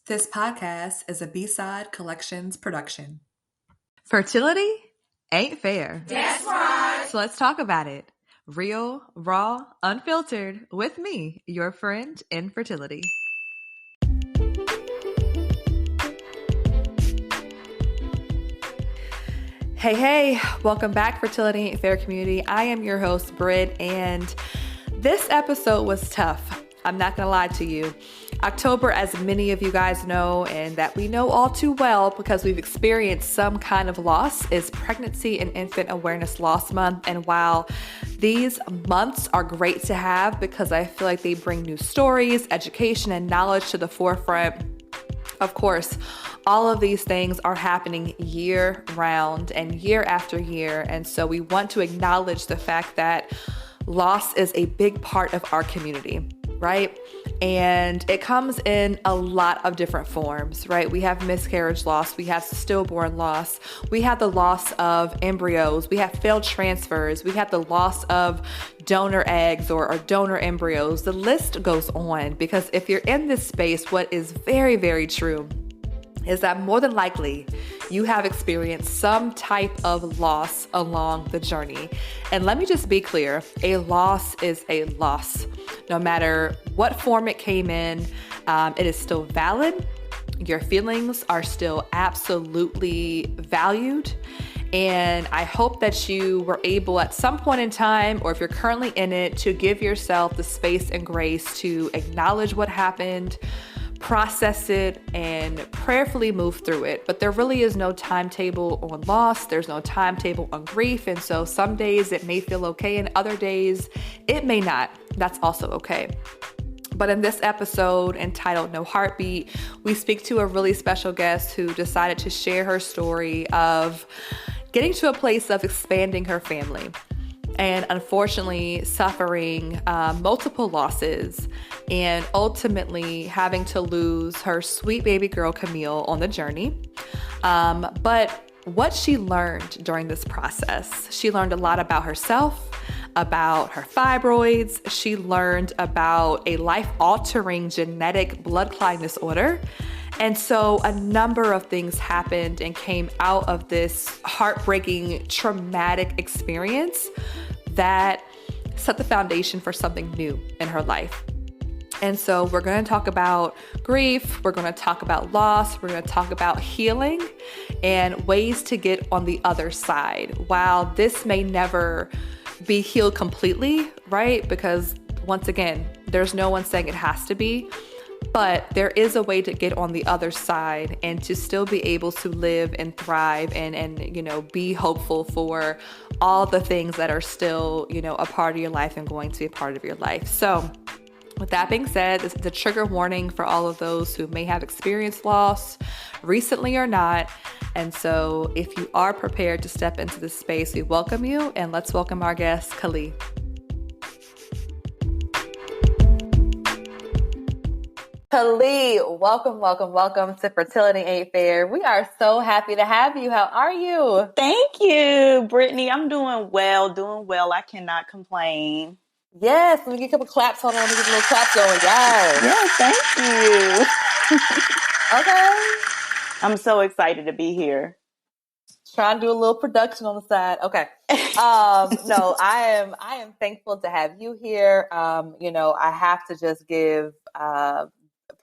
This podcast is a B-Side Collections production. Fertility ain't fair. That's right. So let's talk about it. Real, raw, unfiltered, with me, your friend in fertility. Hey, welcome back, Fertility Ain't Fair community. I am your host, Britt, and this episode was tough. I'm not gonna lie to you. October, as many of you guys know, and that we know all too well because we've experienced some kind of loss, is Pregnancy and Infant Awareness Loss Month. And while these months are great to have because I feel like they bring new stories, education, and knowledge to the forefront, of course, all of these things are happening year round and year after year. And so we want to acknowledge the fact that loss is a big part of our community, right? And it comes in a lot of different forms, right? We have miscarriage loss, we have stillborn loss, we have the loss of embryos, we have failed transfers, we have the loss of donor eggs or donor embryos. The list goes on, because if you're in this space, what is very, very true is that more than likely you have experienced some type of loss along the journey. And let me just be clear, a loss is a loss. No matter what form it came in, it is still valid. Your feelings are still absolutely valued. And I hope that you were able at some point in time, or if you're currently in it, to give yourself the space and grace to acknowledge what happened, process it, and prayerfully move through it. But there really is no timetable on loss. There's no timetable on grief. And so some days it may feel okay and other days it may not. That's also okay. But in this episode entitled No Heartbeat, we speak to a really special guest who decided to share her story of getting to a place of expanding her family and unfortunately suffering multiple losses and ultimately having to lose her sweet baby girl, Camille, on the journey. But what she learned during this process, she learned a lot about herself, about her fibroids. She learned about a life-altering genetic blood clotting disorder. And so a number of things happened and came out of this heartbreaking, traumatic experience that set the foundation for something new in her life. And so we're going to talk about grief, we're going to talk about loss, we're going to talk about healing and ways to get on the other side. While this may never be healed completely, right? Because once again, there's no one saying it has to be, but there is a way to get on the other side and to still be able to live and thrive and you know, be hopeful for all the things that are still, you know, a part of your life and going to be a part of your life. So with that being said, this is a trigger warning for all of those who may have experienced loss recently or not. And so if you are prepared to step into this space, we welcome you, and let's welcome our guest, Kali. Kali, welcome to Fertility Ain't Fair. We are so happy to have you. How are you? Thank you, Brittany. I'm doing well. I cannot complain. Yes, let me get a couple claps. Hold on, let me get a little clap going. Yes, thank you. Okay. I'm so excited to be here. Trying to do a little production on the side. Okay. No, I am thankful to have you here. You know, I have to just give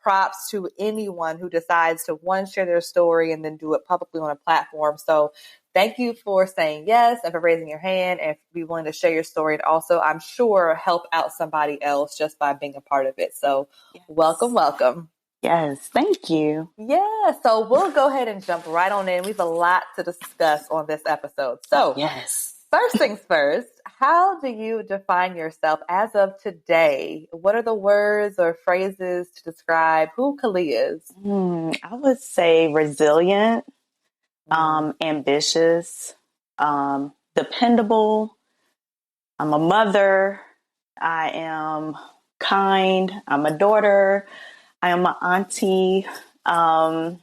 props to anyone who decides to, one, share their story and then do it publicly on a platform. So thank you for saying yes and for raising your hand and be willing to share your story. And also, I'm sure, help out somebody else just by being a part of it. So yes. Welcome. Yes, thank you. Yeah, so we'll go ahead and jump right on in. We have a lot to discuss on this episode. So yes. First things first, how do you define yourself as of today? What are the words or phrases to describe who Kali is? I would say resilient, ambitious, dependable. I'm a mother. I am kind. I'm a daughter. I am an auntie. I'm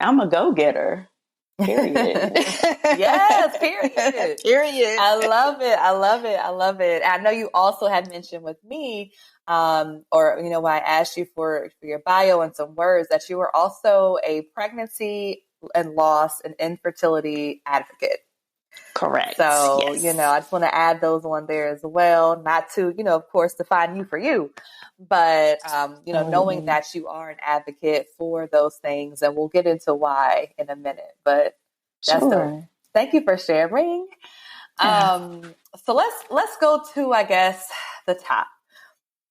a go-getter. Period. Yes, period. Period. I love it. I love it. I love it. I know you also had mentioned with me, or when I asked you for your bio and some words, that you were also a pregnancy and loss and infertility advocate. Correct. So, Yes. I just want to add those on there as well. Not to, of course, define you for you, but, knowing Absolutely. that you are an advocate for those things, and we'll get into why in a minute, but that's Sure. thank you for sharing. Yeah. So let's go to, I guess, the top.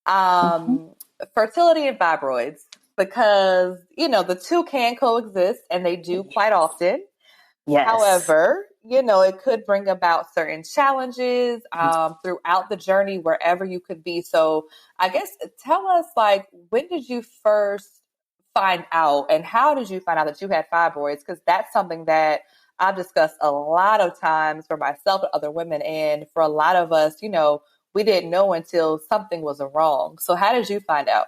Hmm. Fertility and fibroids, because, the two can coexist, and they do quite often. Yes. However, it could bring about certain challenges throughout the journey, wherever you could be. So I guess tell us, like, when did you first find out, and how did you find out that you had fibroids? Because that's something that I've discussed a lot of times for myself and other women. And for a lot of us, we didn't know until something was wrong. So how did you find out?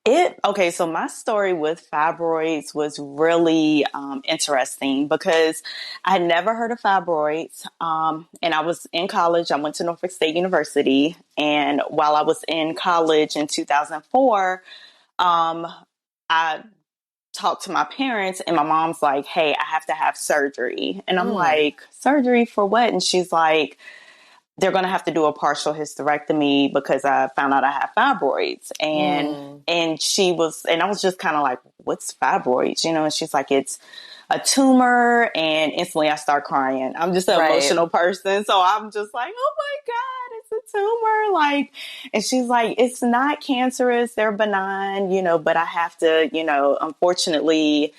Okay, so my story with fibroids was really interesting because I had never heard of fibroids. And I was in college. I went to Norfolk State University. And while I was in college in 2004, I talked to my parents, and my mom's like, "Hey, I have to have surgery." And I'm Mm, like, "Surgery for what?" And she's like, "They're going to have to do a partial hysterectomy because I found out I have fibroids." mm, And I was just kind of like, "What's fibroids?" And she's like, "It's a tumor." And instantly I start crying. I'm just an right. emotional person. So I'm just like, "Oh my God, it's a tumor." And she's like, "It's not cancerous. They're benign, but I have to, unfortunately,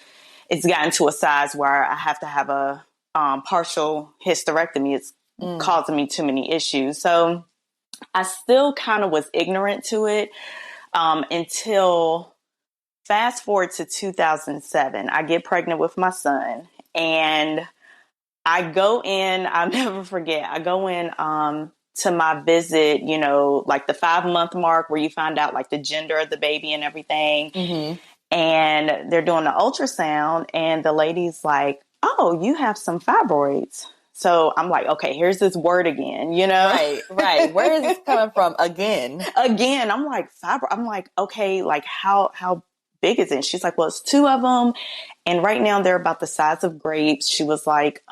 it's gotten to a size where I have to have a partial hysterectomy. It's Mm, causing me too many issues." So I still kind of was ignorant to it until fast forward to 2007. I get pregnant with my son, and I go in, I'll never forget, I go in to my visit, like the 5 month mark where you find out like the gender of the baby and everything. mm-hmm. And they're doing the ultrasound, and the lady's like, "Oh, you have some fibroids." So I'm like, okay, here's this word again, Right, right. Where is this coming from again? Again, I'm like, fibroid. I'm like, okay, like how big is it? She's like, "Well, it's two of them, and right now they're about the size of grapes." She was like,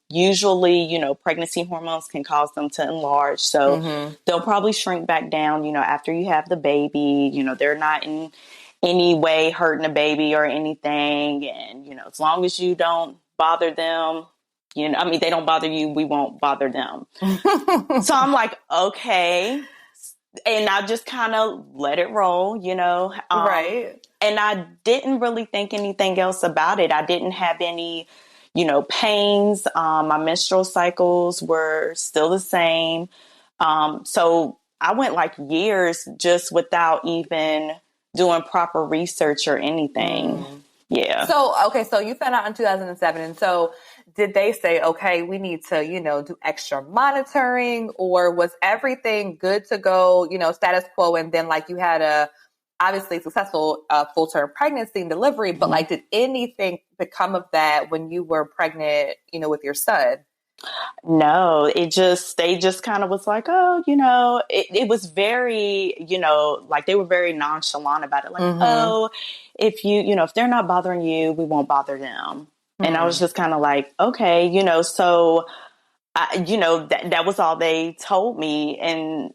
usually, pregnancy hormones can cause them to enlarge, so Mm-hmm. they'll probably shrink back down, after you have the baby. They're not in any way hurting a baby or anything. And, as long as you don't bother them, I mean, they don't bother you, we won't bother them. So I'm like, okay. And I just kind of let it roll. Right. And I didn't really think anything else about it. I didn't have any, pains. My menstrual cycles were still the same. So I went like years just without even doing proper research or anything. Mm. Yeah. So, okay, so you found out in 2007. And so did they say, okay, we need to, do extra monitoring, or was everything good to go, status quo? And then like you had a obviously successful full-term pregnancy and delivery, but Mhm. like, did anything become of that when you were pregnant, with your son? No, they just kind of was like, "Oh, it was very, like they were very nonchalant about it. Like, Mm-hmm. "Oh, if they're not bothering you, we won't bother them." And I was Hmm. just kind of like, okay, so that was all they told me. And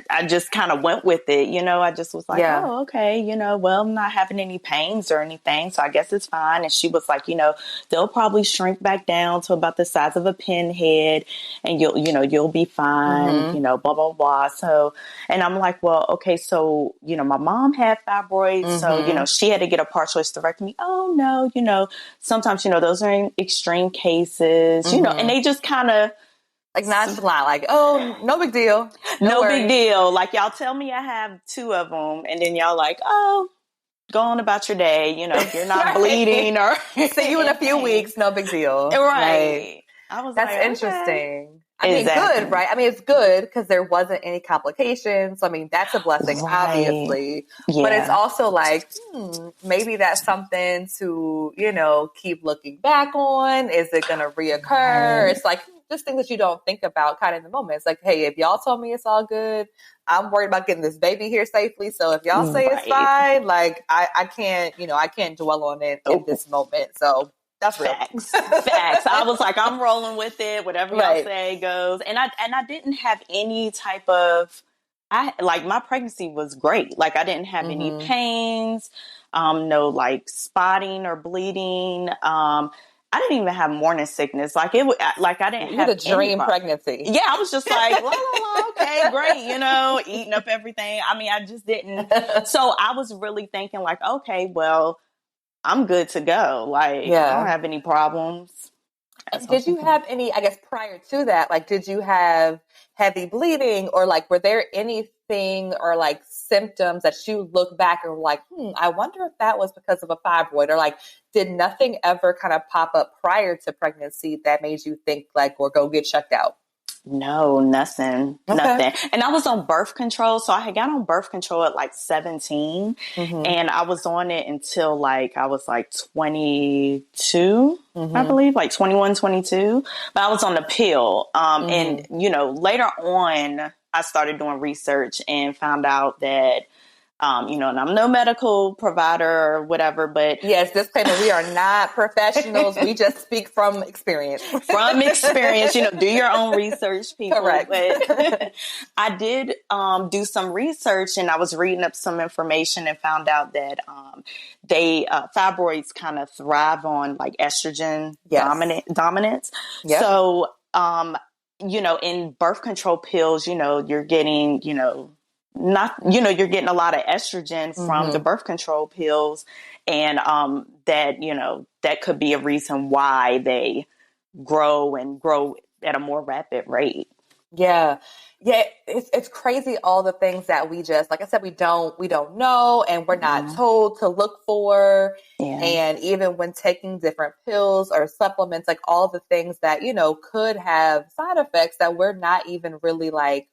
I just kind of went with it. I just was like, Yeah. "Oh, okay, well, I'm not having any pains or anything. So I guess it's fine." And she was like, "They'll probably shrink back down to about the size of a pinhead, and you'll be fine, Mm-hmm. blah, blah, blah." So, and I'm like, "Well, okay." So, my mom had fibroids. So, Mm-hmm. she had to get a partial hysterectomy. "Oh, no, sometimes, those are in extreme cases, and Mm-hmm. they just kind of, Like nonchalant, like, oh, no big deal. No no big worries. deal. Like, y'all tell me I have two of them, and then y'all like, "Oh, go on about your day. If you're not Right. bleeding or See you in a in few pain." weeks. No big deal. Right. Right. I was That's like, okay. interesting. I mean, Exactly. good, right? I mean, it's good because there wasn't any complications. I mean, that's a blessing, Right. obviously. But it's Yeah. also like, maybe that's something to, keep looking back on. Is it going to reoccur? Right. It's like just things that you don't think about kind of in the moment. It's like, hey, if y'all told me it's all good, I'm worried about getting this baby here safely. So if y'all say it's Right. fine, like I can't, I can't dwell on it in Oh, this moment. So that's real. facts. Facts. I was like, I'm rolling with it. Whatever y'all Right. say goes. And I didn't have any type of my pregnancy was great. Like I didn't have any Mm-hmm. pains, no like spotting or bleeding. I didn't even have morning sickness. Like like I didn't You had have a any dream problem. pregnancy. Yeah, I was just like, la la la, okay, great, eating up everything. I mean, I just didn't. So I was really thinking like, okay, well, I'm good to go. Like, I don't Yeah. have any problems. And That's what I was did you thinking. have any, I guess, prior to that, like, did you have heavy bleeding or like, were there anything or like symptoms that you look back and were like, I wonder if that was because of a fibroid or like, did nothing ever kind of pop up prior to pregnancy that made you think like, or go get checked out? No, nothing, Okay. nothing. And I was on birth control. So I had got on birth control at like 17 Mm-hmm. and I was on it until like I was like 22, I Mm-hmm. believe, like 21, 22. But I was on the pill. And, Mm-hmm. later on, I started doing research and found out that and I'm no medical provider or whatever, but Yes, disclaimer, we are not professionals. We just speak from experience. from experience, do your own research, people. Correct. But I did do some research and I was reading up some information and found out that fibroids kind of thrive on like estrogen Yes. dominance. Yep. So, in birth control pills, you're getting, not, you're getting a lot of estrogen from the Mm-hmm. birth control pills. And that could be a reason why they grow and grow at a more rapid rate. Yeah. Yeah, it's crazy all the things that we just like I said we don't know and we're not Mhm. told to look for, Yeah. and even when taking different pills or supplements, like all the things that could have side effects that we're not even really like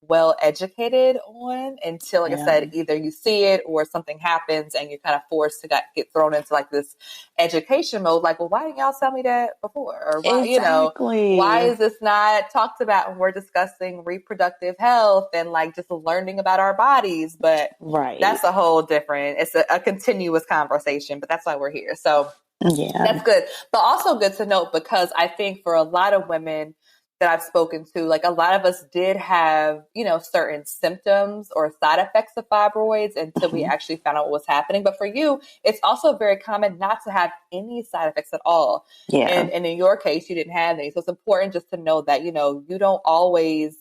well educated on until, like I Yeah. said, either you see it or something happens and you're kind of forced to get thrown into like this education mode, like, well, why didn't y'all tell me that before, or why Exactly. is this not talked about when we're discussing reproductive health and like just learning about our bodies? But Right. that's a whole different, it's a continuous conversation, but that's why we're here. So Yeah. that's good. But also good to note because I think for a lot of women that I've spoken to, like a lot of us did have, certain symptoms or side effects of fibroids until we Mhm. actually found out what was happening. But for you, it's also very common not to have any side effects at all. Yeah. And in your case, you didn't have any. So it's important just to know that, you don't always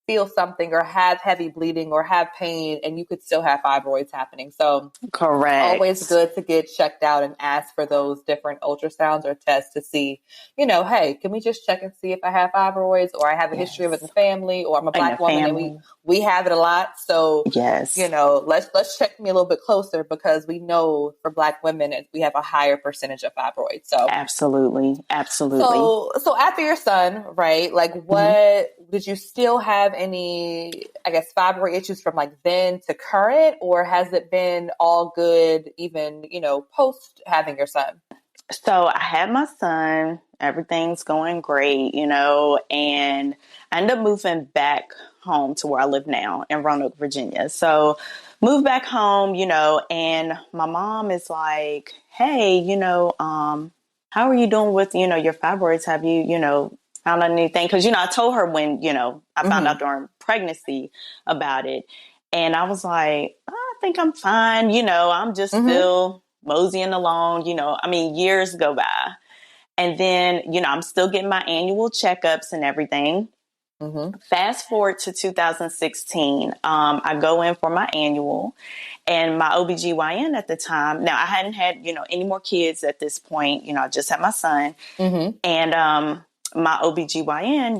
feel something or have heavy bleeding or have pain and you could still have fibroids happening. So always Correct. good to get checked out and ask for those different ultrasounds or tests to see, hey, can we just check and see if I have fibroids or I have a history of it in Yes. the family or I'm a In the black woman and family. we have it a lot. So, Yes. let's check me a little bit closer because we know for black women we have a higher percentage of fibroids. So Absolutely. Absolutely. so after your son, right? Like, Mhm. what did you still have any, I guess, fibroid issues from like then to current, or has it been all good even, post having your son? So I had my son, everything's going great, and I ended up moving back home to where I live now in Roanoke, Virginia. So moved back home, and my mom is like, hey, how are you doing with, your fibroids? Have you, found out anything? Because, I told her when, I found out Mm-hmm. during pregnancy about it. And I was like, oh, I think I'm fine. I'm just Mm-hmm. still moseying along, I mean, years go by. And then, I'm still getting my annual checkups and everything. Mm-hmm. Fast forward to 2016, I go in for my annual and my OBGYN at the time. Now, I hadn't had, any more kids at this point. I just had my son. Mm-hmm. And my OBGYN,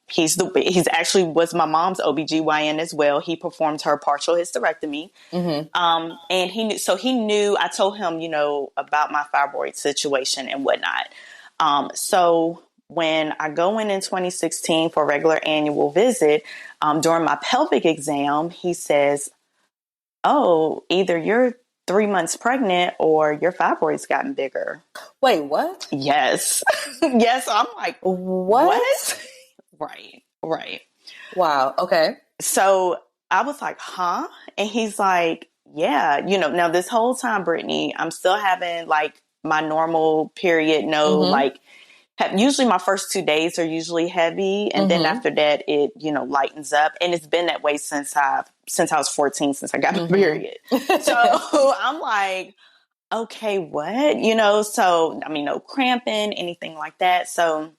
he's actually was my mom's OBGYN as well. He performed her partial hysterectomy. Mm-hmm. And he knew, I told him, about my fibroid situation and whatnot. So when I go in 2016 for a regular annual visit, during my pelvic exam, he says, oh, either you're 3 months pregnant or your fibroids gotten bigger. Wait, what? Yes. Yes. I'm like, what? Right. Right. Wow. Okay. So I was like, huh? And he's like, yeah, now this whole time, Brittany, I'm still having like my normal period. No, like usually my first 2 days are usually heavy. And then after that, it, lightens up. And it's been that way since I was 14, since I got my period. So I'm like, okay, what? So, I mean, no cramping, anything like that. So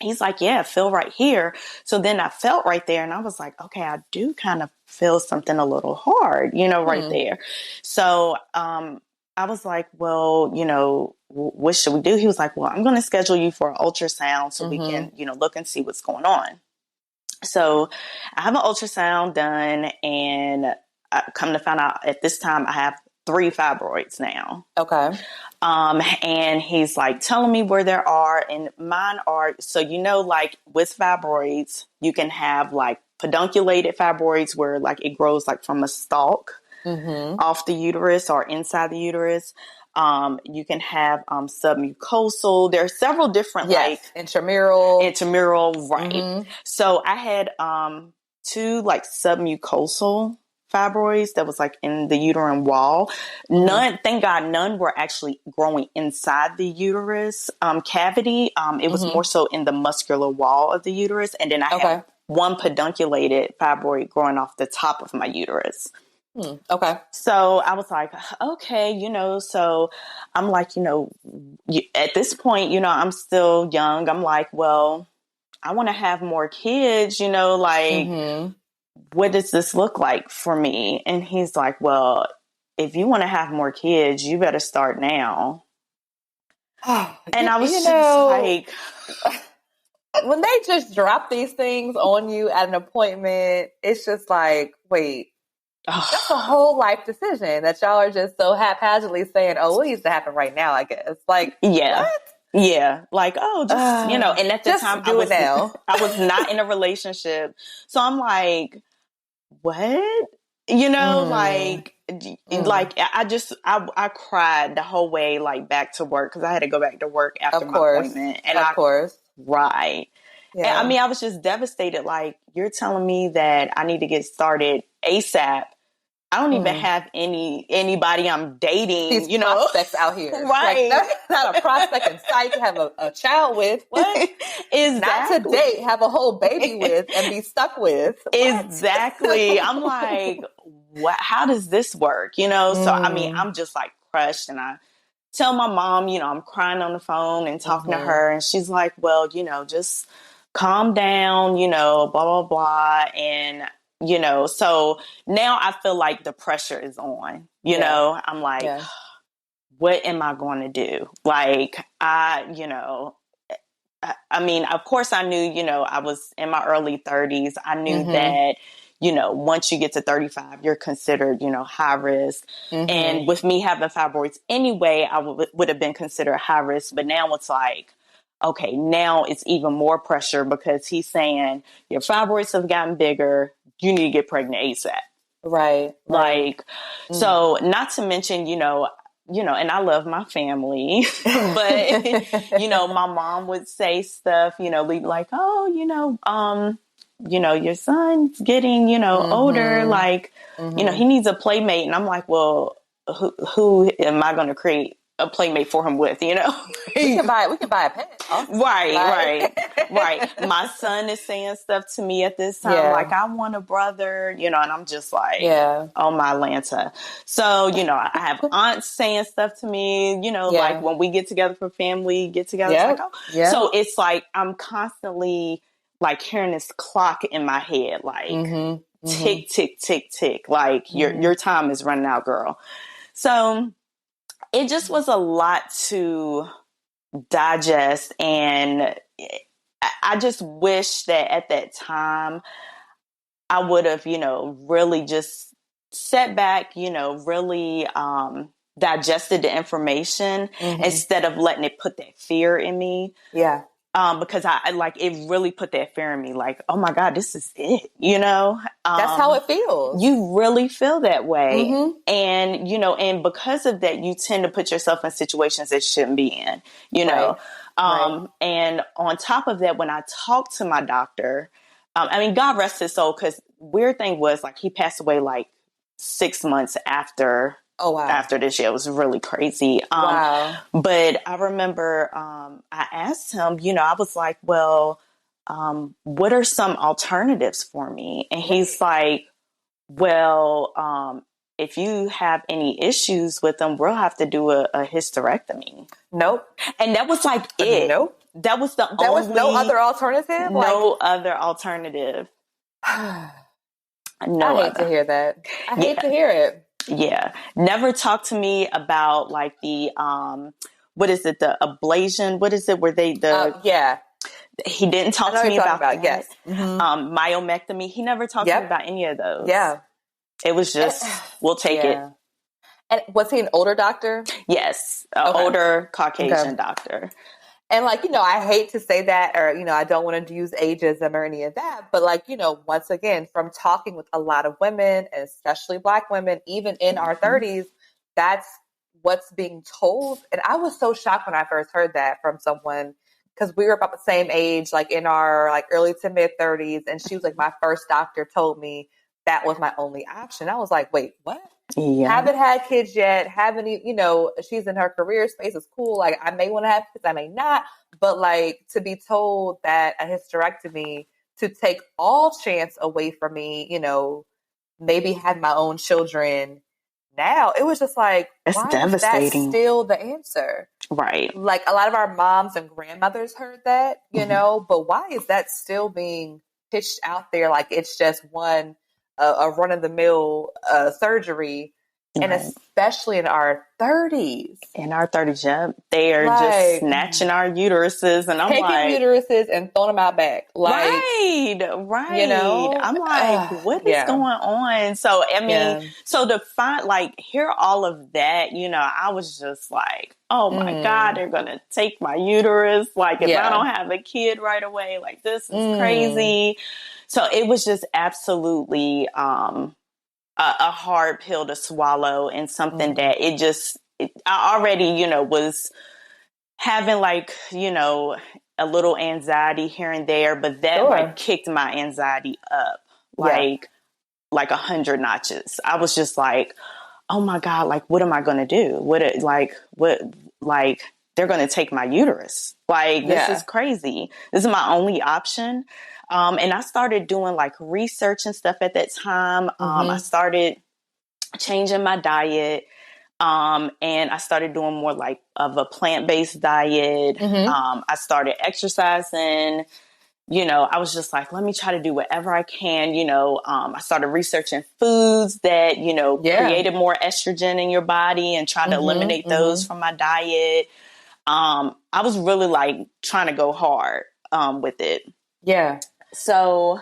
he's like, yeah, feel right here. So then I felt right there and I was like, okay, I do kind of feel something a little hard, right there. So, I was like, well, what should we do? He was like, well, I'm going to schedule you for an ultrasound so we can, look and see what's going on. So I have an ultrasound done and I come to find out at this time I have 3 fibroids now. Okay. And he's like telling me where there are, and mine are, so, like with fibroids, you can have like pedunculated fibroids where like it grows like from a stalk off the uterus or inside the uterus. You can have submucosal. There are several different like intramural, right? So I had 2 like submucosal fibroids that was like in the uterine wall. None, thank God, none were actually growing inside the uterus cavity. It was more so in the muscular wall of the uterus, and then I had 1 pedunculated fibroid growing off the top of my uterus. Okay. So I was like, okay, so I'm like, at this point, I'm still young. I'm like, well, I want to have more kids, like, what does this look like for me? And he's like, well, if you want to have more kids, you better start now. And I was just like, when they just drop these things on you at an appointment, it's just like, wait, that's a whole life decision that y'all are just so haphazardly saying, oh, what needs to happen right now, I guess. Like, yeah. What? Yeah. Like, oh, just, and at the time I was not in a relationship. So I'm like, what? Like I cried the whole way, like back to work. Cause I had to go back to work after my appointment. And right. Yeah. And I mean, I was just devastated. Like, you're telling me that I need to get started ASAP. I don't even have anybody I'm dating, These prospects out here. Right. Like, that's not a prospect in sight to have a child with. What? Exactly. Not to date, have a whole baby with and be stuck with. What? Exactly. I'm like, what? How does this work? So, I mean, I'm just like crushed, and I tell my mom, I'm crying on the phone and talking to her, and she's like, well, just calm down, blah, blah, blah. And so now I feel like the pressure is on, I'm like, what am I going to do? Like, I mean, of course I knew, I was in my early 30s. I knew that, once you get to 35, you're considered, high risk. And with me having fibroids anyway, I would have been considered high risk. But now it's like, okay, now it's even more pressure because he's saying your fibroids have gotten bigger. You need to get pregnant ASAP. Right. Like, so not to mention, and I love my family, but, my mom would say stuff, like, oh, your son's getting, older, like, he needs a playmate. And I'm like, well, who am I going to create a playmate for him with, we can buy a pet. Awesome. Right. My son is saying stuff to me at this time, like, I want a brother, and I'm just like, oh my Lanta. So, I have aunts saying stuff to me, like when we get together for family get-together, it's like, oh. So it's like, I'm constantly like hearing this clock in my head, like tick, tick, tick, tick, like your time is running out, girl. So it just was a lot to digest. And I just wish that at that time I would have, really just sat back, really digested the information instead of letting it put that fear in me. Yeah. because I like, it really put that fear in me. Like, oh my God, this is it, you know? That's how it feels. You really feel that way. Mm-hmm. And, you know, and because of that, you tend to put yourself in situations that shouldn't be in, you know? Right. And on top of that, when I talked to my doctor, I mean, God rest his soul, because weird thing was, like, he passed away like 6 months after. Oh, wow. After this year, it was really crazy. Wow. But I remember I asked him, you know, I was like, well, what are some alternatives for me? And he's like, well, if you have any issues with them, we'll have to do a hysterectomy. Nope. And that was like it. Nope. That was the There only. was no other alternative? No other alternative. I No hate to hear that. I hate to hear it. Yeah. Never talk to me about like the, what is it? The ablation. What is it? Where they, yeah. He didn't talk to me about that. Yes. Mm-hmm. Myomectomy. He never talked to me about any of those. Yeah. It was just, we'll take it. And was he an older doctor? Yes. Older Caucasian doctor. And like, you know, I hate to say that, or, you know, I don't want to use ageism or any of that, but like, you know, once again, from talking with a lot of women, and especially Black women, even in our 30s, that's what's being told. And I was so shocked when I first heard that from someone, because we were about the same age, like in our like early to mid 30s. And she was like, my first doctor told me that was my only option. I was like, wait, what? Yeah. Haven't had kids yet. Haven't, you know, she's in her career space. It's cool. Like, I may want to have kids, I may not. But like, to be told that a hysterectomy to take all chance away from me, you know, maybe have my own children now, it was just like, it's why devastating. Is that still the answer? Right. Like, a lot of our moms and grandmothers heard that, you know, but why is that still being pitched out there? Like, it's just a run-of-the-mill surgery, and especially in our 30s. In our 30s, yeah. They are like, just snatching our uteruses, and I'm taking like... uteruses and throwing them out back. Like, right. You know? I'm like, what is going on? So, I mean, so to find, like, hear all of that, you know, I was just like, oh my God, they're going to take my uterus. Like, if I don't have a kid right away, like, this is crazy. So it was just absolutely a hard pill to swallow, and something that I already, you know, was having like, you know, a little anxiety here and there, but that like kicked my anxiety up like 100 notches. I was just like, oh my God, like, what am I going to do? Like, they're going to take my uterus. Like, this is crazy. This is my only option. And I started doing like research and stuff at that time. I started changing my diet. And I started doing more like of a plant-based diet. I started exercising. You know, I was just like, let me try to do whatever I can. You know, I started researching foods that, you know, created more estrogen in your body, and trying to eliminate those from my diet. I was really like trying to go hard with it. Yeah. So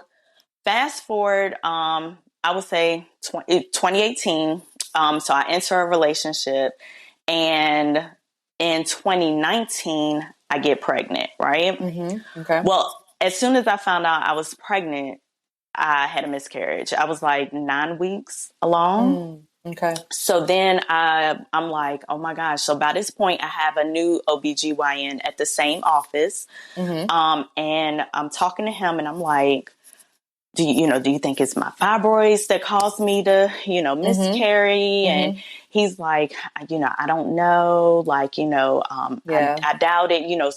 fast forward, I would say 2018. So I enter a relationship, and in 2019, I get pregnant, right? Okay. Well, as soon as I found out I was pregnant, I had a miscarriage. I was like 9 weeks along. Okay. So then I'm like, oh my gosh. So by this point, I have a new OBGYN at the same office. And I'm talking to him, and I'm like, do you think it's my fibroids that caused me to, you know, miscarry? And he's like, you know, I don't know. Like, you know, I doubt it. You know,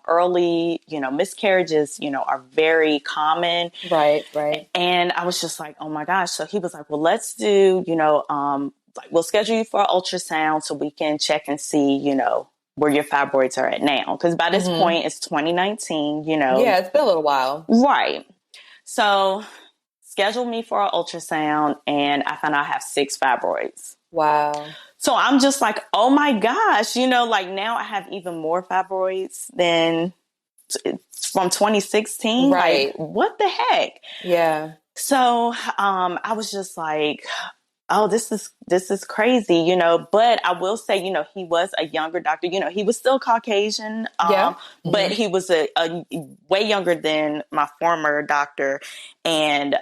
early, you know, miscarriages, you know, are very common. Right. And I was just like, oh my gosh. So he was like, well, let's do, you know, like, we'll schedule you for an ultrasound so we can check and see, you know, where your fibroids are at now. Because by this point, it's 2019, you know. Yeah, it's been a little while. Right. So scheduled me for an ultrasound, and I found out I have 6 fibroids. Wow. So I'm just like, oh my gosh, you know, like, now I have even more fibroids than from 2016. Right. Like, what the heck? Yeah. So I was just like, oh, this is crazy, but I will say, he was a younger doctor, he was still Caucasian, Yeah. but he was a way younger than my former doctor. And,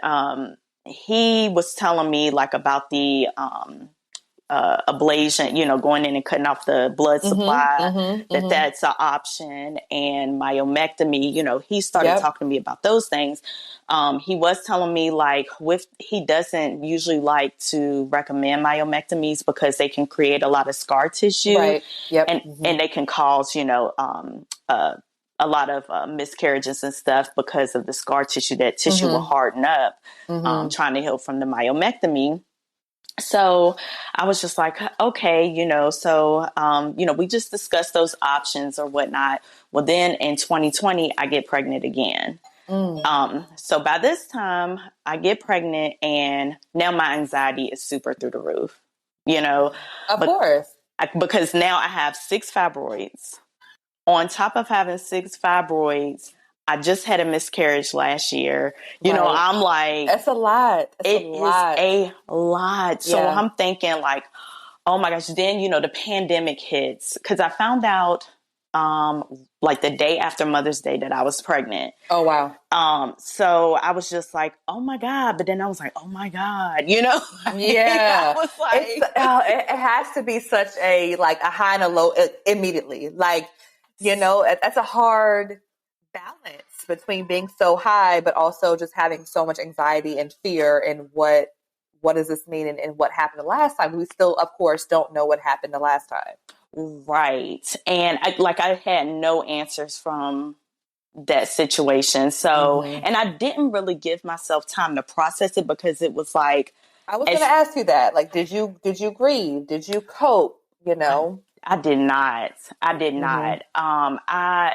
he was telling me like about the, ablation, going in and cutting off the blood Mm-hmm. supply, Mm-hmm. Mm-hmm. that's an option, and myomectomy, he started Yep. talking to me about those things. He was telling me like he doesn't usually like to recommend myomectomies because they can create a lot of scar tissue, Right. Yep. and they can cause, a lot of miscarriages and stuff because of the scar tissue. That tissue will Mm-hmm. harden up, Mm-hmm. trying to heal from the myomectomy. So I was just like, okay, so, we just discussed those options or whatnot. Well, then in 2020, I get pregnant again. Mm. So by this time I get pregnant and now my anxiety is super through the roof, Of but course. because now I have 6 fibroids. On top of having 6 fibroids, I just had a miscarriage last year. Right. I'm like, It's a lot. It's a it is lot. a lot. So Yeah. I'm thinking like, oh my gosh, then, the pandemic hits because I found out like the day after Mother's Day that I was pregnant. Oh, wow. So I was just like, oh my God. But then I was like, oh my God, I Yeah. was It's like, it has to be such a like a high and a low immediately. Like, that's a hard balance between being so high, but also just having so much anxiety and fear and what does this mean and what happened the last time? We still, of course, don't know what happened the last time. right. And I had no answers from that situation. So, Hmm. and I didn't really give myself time to process it because it was like, I was going to as ask you that. Like, did you grieve? Did you cope? You I, know? I did not. I did Hmm. not.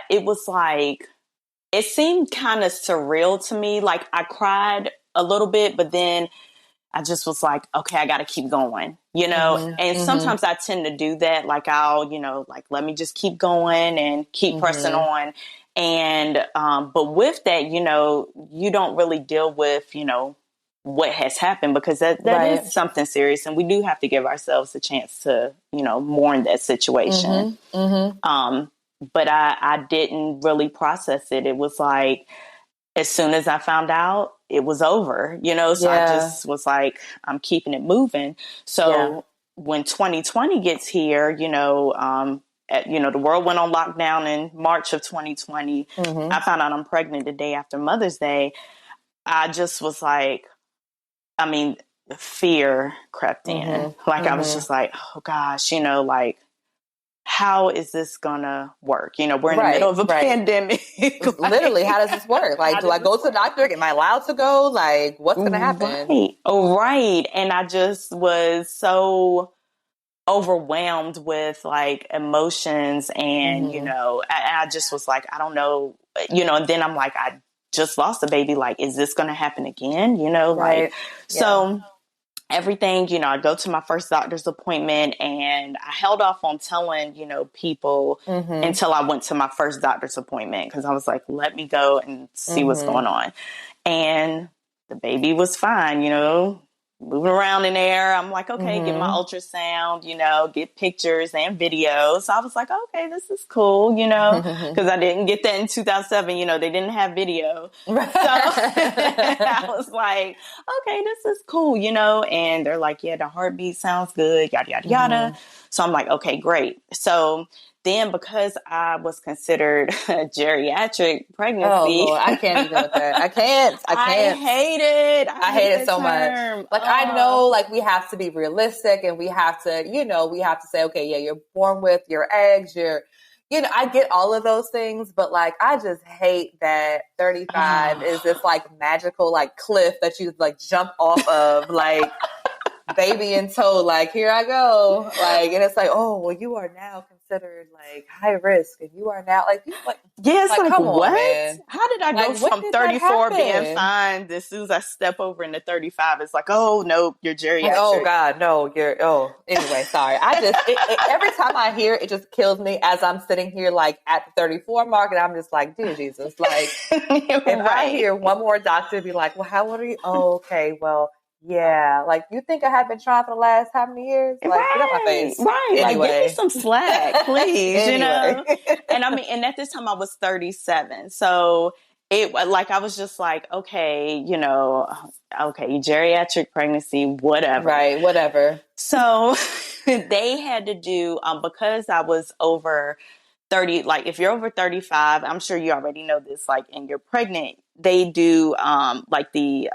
It was like, it seemed kind of surreal to me. Like I cried a little bit, but then I just was like, okay, I got to keep going, Hmm. and Hmm. sometimes I tend to do that. Like I'll, like, let me just keep going and keep pressing Hmm. on. And, but with that, you don't really deal with, what has happened because that is Right. something serious. And we do have to give ourselves a chance to, mourn that situation. Hmm. Hmm. Um, but I didn't really process it. It was like, as soon as I found out, it was over, so I Yeah. just was like, I'm keeping it moving. Yeah. So when 2020 gets here, the world went on lockdown in March of 2020. Hmm. I found out I'm pregnant the day after Mother's Day. I just was like, I mean, fear crept in. Hmm. Like I was Hmm. just like, oh gosh, like, how is this gonna work? We're in the middle Right. of a Right. pandemic. Literally, Like, how does this work? Like, how do does I this go to the work? doctor? Am I allowed to go? Like, what's going to happen? Right. Oh, right. And I just was so overwhelmed with like emotions and, Hmm. I just was like, I don't know, and then I'm like, I just lost a baby. Like, is this going to happen again? Like, Right. Yeah. so everything, I go to my first doctor's appointment and I held off on telling, people Hmm. until I went to my first doctor's appointment because I was like, let me go and see what's Hmm. going on. And the baby was fine, moving around in there. I'm like, okay, get my Hmm. ultrasound, get pictures and videos. So I was like, okay, this is cool, because I didn't get that in 2007. They didn't have video. So I was like, okay, this is cool, and they're like, yeah, the heartbeat sounds good, yada, yada, yada. Hmm. So I'm like, okay, great. So then because I was considered a geriatric Oh pregnancy, Lord, I can't even with that. I can't. I I can't. hate it. I I hate hate it that so much. term. Like I know, like we have to be realistic, and we have to, we have to say, okay, yeah, you're born with your eggs. I get all of those things, but like I just hate that 35 is this like magical like cliff that you like jump off of, like baby in tow, like here I go, like, and it's like, oh well, you are now considered like high risk, and you are now Yeah, it's like like, come on, what? man, How did I go like when from did that 34 being happen? fine? As soon as I step over into 35, it's like, oh, no, you're Oh geriatric. God, no, anyway, sorry. I just, every time I hear it, it just kills me as I'm sitting here like at the 34 mark and I'm just like, dear Jesus, like if I Right. hear one more doctor be like, well, how old are you? Oh, okay. Well, Yeah, like you think I have been trying for the last how many years? Like, get out my Right, face. right. Like, give me Anyway. some slack, please, Anyway. And I mean, and at this time I was 37. So it, like, I was just like, okay, okay, geriatric pregnancy, whatever. Right, whatever. So they had to do, because I was over 30, like if you're over 35, I'm sure you already know this, like, and you're pregnant, they do, like the,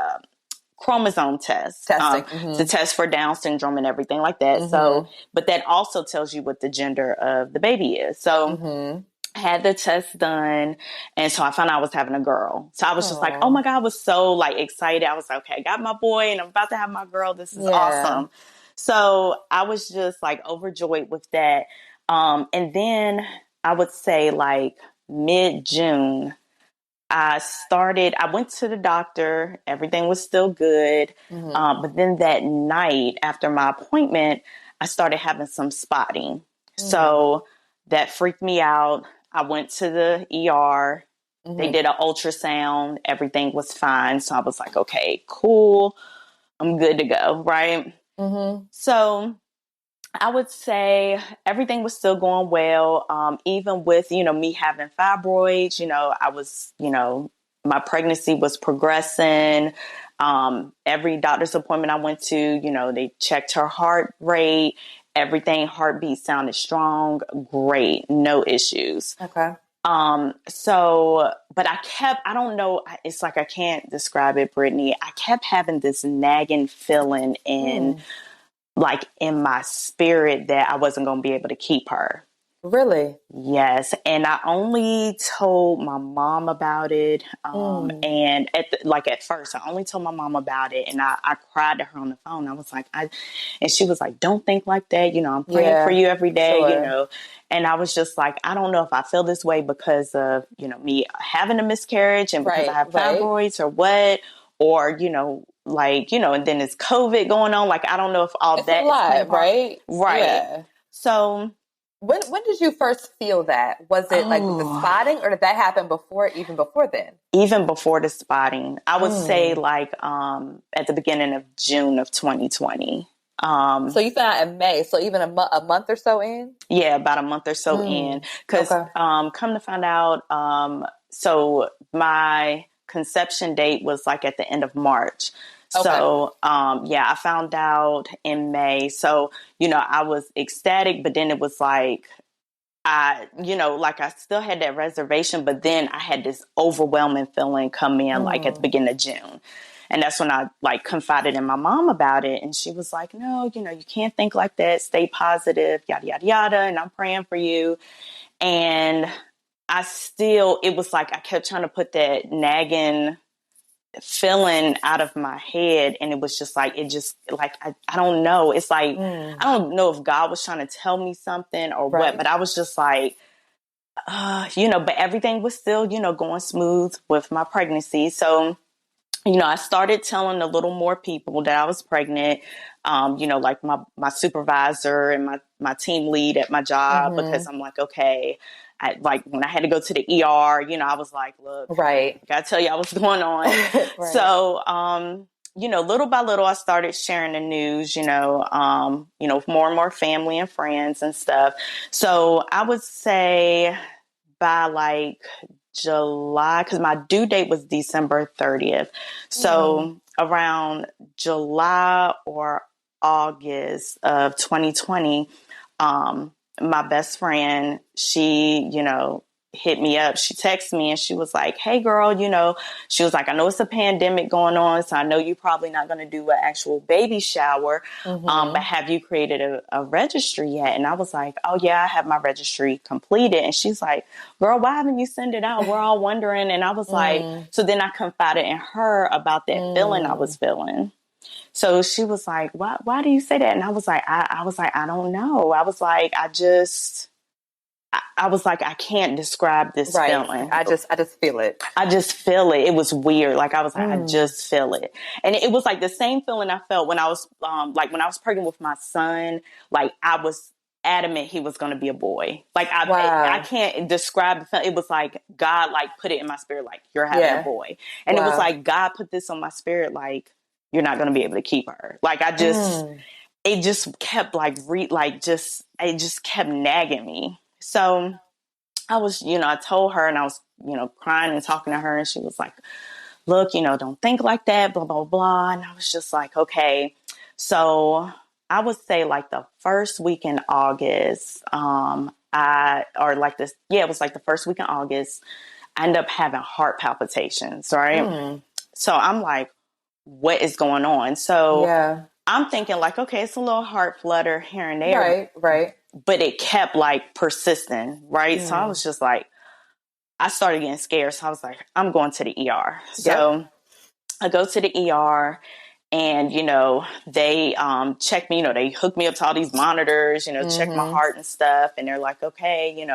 chromosome test Testing. to test for Down syndrome and everything like that. So, but that also tells you what the gender of the baby is. So I had the test done. And so I found out I was having a girl. So I was just like, oh my God, I was so like excited. I was like, okay, I got my boy and I'm about to have my girl. This is awesome. So I was just like overjoyed with that. And then I would say like mid-June, I went to the doctor. Everything was still good. But then that night after my appointment, I started having some spotting. So that freaked me out. I went to the ER. They did an ultrasound. Everything was fine. So I was like, okay, cool. I'm good to go. Right. So I would say everything was still going well. Even with, me having fibroids, I was, my pregnancy was progressing. Every doctor's appointment I went to, they checked her heart rate, everything, heartbeat sounded strong, great, no issues. Okay. But I don't know, it's like I can't describe it, Brittany. I kept having this nagging feeling in my spirit that I wasn't going to be able to keep her. Really? Yes. And I only told my mom about it. And at first I only told my mom about it, and I cried to her on the phone. I was like, and she was like, don't think like that. I'm praying for you every day, and I was just like, I don't know if I feel this way because of, me having a miscarriage and because I have fibroids or what, or, and then it's COVID going on. Like, I don't know if all it's that a lot, is right? Right. Yeah. So when did you first feel that? Was it like with the spotting, or did that happen even before then? Even before the spotting, I would say like at the beginning of June of 2020. So you found out in May. So even a month or so in? Yeah, about a month or so in. Because come to find out, so my conception date was like at the end of March. So, I found out in May. So, I was ecstatic, but then it was like, I still had that reservation, but then I had this overwhelming feeling come in like at the beginning of June. And that's when I like confided in my mom about it. And she was like, no, you can't think like that. Stay positive, yada, yada, yada. And I'm praying for you. And it was like I kept trying to put that nagging feeling out of my head, and it was just like I don't know, it's like I don't know if God was trying to tell me something or what, but I was just like but everything was still going smooth with my pregnancy. So I started telling a little more people that I was pregnant, like my supervisor and my team lead at my job, because I'm like, okay, like when I had to go to the ER, I was like, look, I gotta tell y'all what's going on. So, little by little, I started sharing the news, with more and more family and friends and stuff. So I would say by like July, because my due date was December 30th. So around July or August of 2020, my best friend, she, hit me up. She texted me and she was like, hey girl, she was like, I know it's a pandemic going on, so I know you're probably not going to do an actual baby shower, but have you created a registry yet? And I was like, oh yeah, I have my registry completed. And she's like, girl, why haven't you sent it out? We're all wondering. And I was like, so then I confided in her about that feeling I was feeling. So she was like, why do you say that? And I was like, I don't know. I was like, I can't describe this feeling. I just feel it. I just feel it. It was weird. Like I was like, I just feel it. And it was like the same feeling I felt when I was, when I was pregnant with my son. Like I was adamant he was going to be a boy. Like I can't describe the feeling. It was like God like put it in my spirit, like you're having a boy. And it was like God put this on my spirit, like you're not going to be able to keep her. Like, it just kept like, it just kept nagging me. So I was, I told her, and I was, crying and talking to her, and she was like, look, don't think like that, blah, blah, blah. And I was just like, okay. So I would say like the first week in August, it was like the first week in August, I ended up having heart palpitations, right? So I'm like, what is going on? So I'm thinking like, okay, it's a little heart flutter here and there. Right. But it kept like persisting, right? So I was just like, I started getting scared. So I was like, I'm going to the ER. So I go to the ER, and, they check me, they hook me up to all these monitors, check my heart and stuff. And they're like, okay,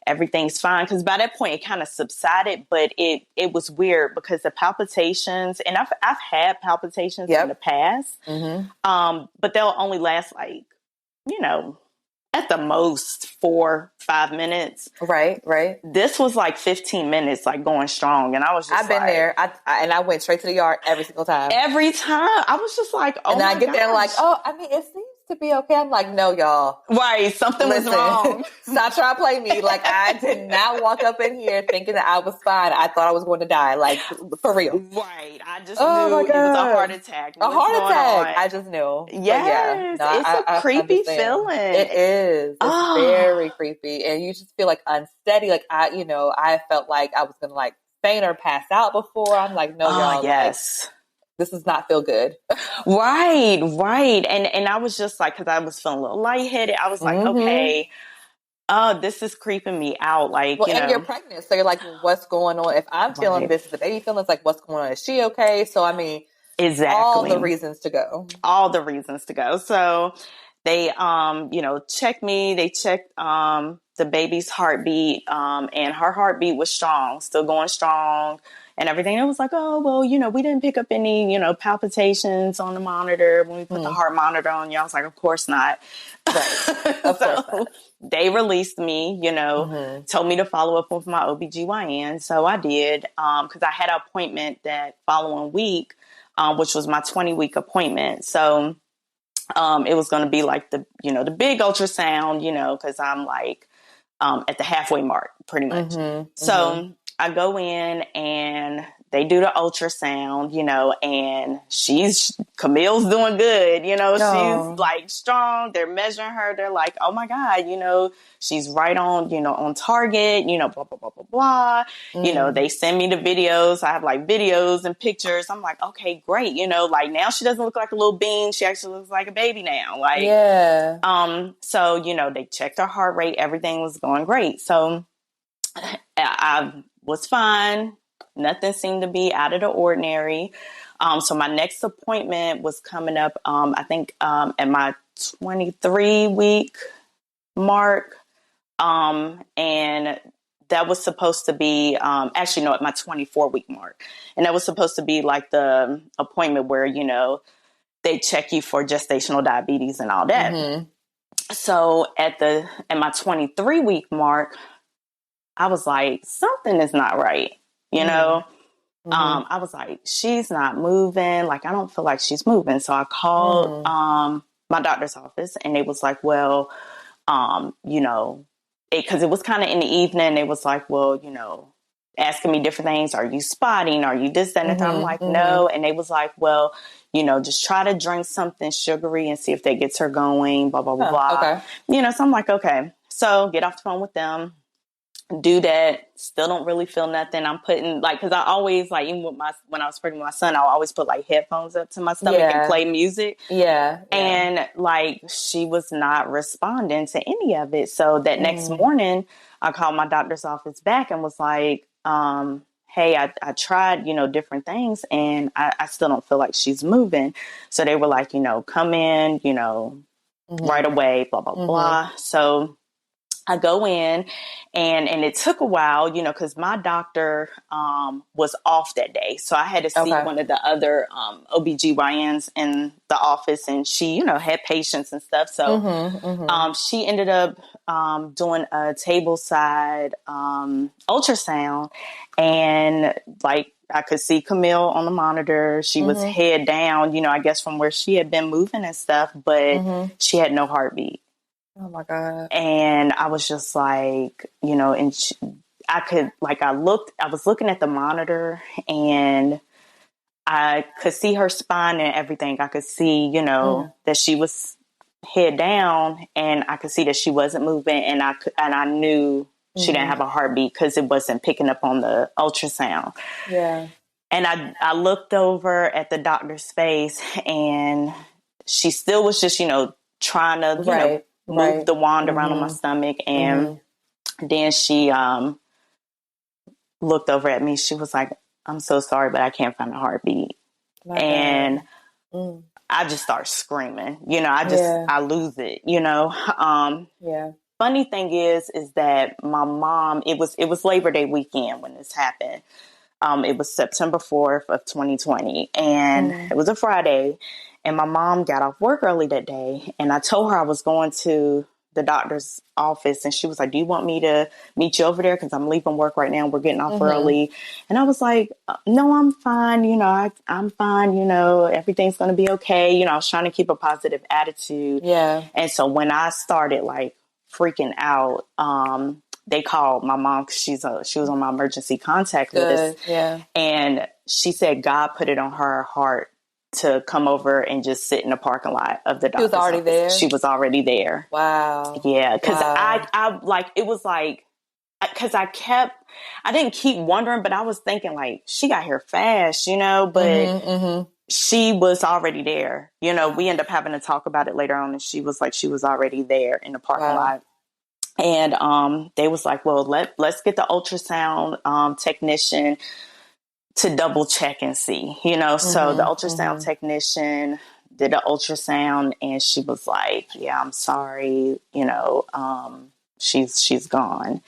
everything's fine. Because by that point, it kind of subsided, but it was weird because the palpitations, and I've had palpitations in the past, but they'll only last like, at the most 4-5 minutes. Right. This was like 15 minutes, like going strong. And I was just I've been there. And I went straight to the ER every single time. Every time. I was just like, oh, and then my I get gosh. there like, it seems to be okay. I'm like, no, y'all. Right. Something was wrong. Stop trying to play me. Like, I did not walk up in here thinking that I was fine. I thought I was going to die. Like, for real. Right. I just knew it was a heart attack. A heart attack. I just knew. Yes. It's a creepy feeling. It is. It's very creepy. And you just feel like unsteady. Like, I felt like I was going to like faint or pass out before. I'm like, no, y'all. Yes. Like, this does not feel good. Right. And I was just like, because I was feeling a little lightheaded. I was like, okay, this is creeping me out. Like, and you're pregnant. So you're like, what's going on? If I'm feeling this, is the baby feeling? It's like, what's going on? Is she okay? So, I mean, exactly. All the reasons to go. So they, checked me. They checked the baby's heartbeat, and her heartbeat was strong, still going strong. And everything. It was like, oh, well, we didn't pick up any, palpitations on the monitor when we put the heart monitor on you. I was like, of course not. Right. Of course not. They released me, told me to follow up with my OBGYN. So I did, because I had an appointment that following week, which was my 20-week appointment. So it was going to be like the big ultrasound, because I'm like at the halfway mark pretty much. So I go in and they do the ultrasound, and Camille's doing good, she's like strong. They're measuring her. They're like, oh my God, she's right on, on target, blah, blah, blah, blah, blah. They send me the videos. I have like videos and pictures. I'm like, okay, great. Like now she doesn't look like a little bean. She actually looks like a baby now. Like, so, they checked her heart rate. Everything was going great. So I was fine. Nothing seemed to be out of the ordinary. So my next appointment was coming up, I think, at my 23-week mark. And that was supposed to be, at my 24-week mark. And that was supposed to be like the appointment where, they check you for gestational diabetes and all that. So at my 23-week mark, I was like, something is not right. I was like, she's not moving. Like, I don't feel like she's moving. So I called my doctor's office, and they was like, well, because it was kind of in the evening. They was like, well, asking me different things. Are you spotting? Are you this, that, and that? I'm like, no. And they was like, well, just try to drink something sugary and see if that gets her going, blah, blah, blah, blah. Okay. So I'm like, okay. So get off the phone with them. Do that. Still don't really feel nothing. I'm putting because I always even with when I was pregnant with my son, I always put headphones up to my stomach and play music. Yeah. And she was not responding to any of it. So that next morning I called my doctor's office back and was like, hey, I tried, different things, and I still don't feel like she's moving. So they were like, come in, right away, blah, blah, blah. So I go in, and it took a while, because my doctor was off that day. So I had to see one of the other OBGYNs in the office, and she, had patients and stuff. So she ended up doing a table side ultrasound, and I could see Camille on the monitor. She was Mm-hmm. head down, I guess from where she had been moving and stuff, but Mm-hmm. she had no heartbeat. Oh my God. And I was just like, and I was looking at the monitor and I could see her spine and everything. I could see, Mm. that she was head down, and I could see that she wasn't moving, and I knew she didn't Mm-hmm. have a heartbeat because it wasn't picking up on the ultrasound. Yeah. And I looked over at the doctor's face, and she still was just, trying to, Right. move Right. the wand around on my Mm-hmm. stomach. And Mm-hmm. then she looked over at me. She was like, "I'm so sorry, but I can't find a heartbeat." My And God. Mm. I just start screaming, Yeah. I lose it, Yeah. Funny thing is that my mom, it was Labor Day weekend when this happened. It was September 4th of 2020, and Mm. it was a Friday, and my mom got off work early that day, and I told her I was going to the doctor's office, and she was like, "Do you want me to meet you over there? Because I'm leaving work right now. We're getting off Mm-hmm. early." And I was like, "No, I'm fine. I'm fine. Everything's going to be okay." I was trying to keep a positive attitude. Yeah. And so when I started like freaking out, they called my mom because she was on my emergency contact list, Good. Yeah. and she said God put it on her heart to come over and just sit in the parking lot of the She was doctor's already office. there. She was already there. Wow. Yeah, because Wow. I like it was like because I didn't keep wondering, but I was thinking like she got here fast, but Mm-hmm. Mm-hmm. she was already there. We Wow. end up having to talk about it later on, and she was like she was already there in the parking Wow. lot. And they was like, well, let's get the ultrasound technician to double check and see, So the Mm-hmm. ultrasound Mm-hmm. technician did the ultrasound, and she was like, "Yeah, I'm sorry, she's gone."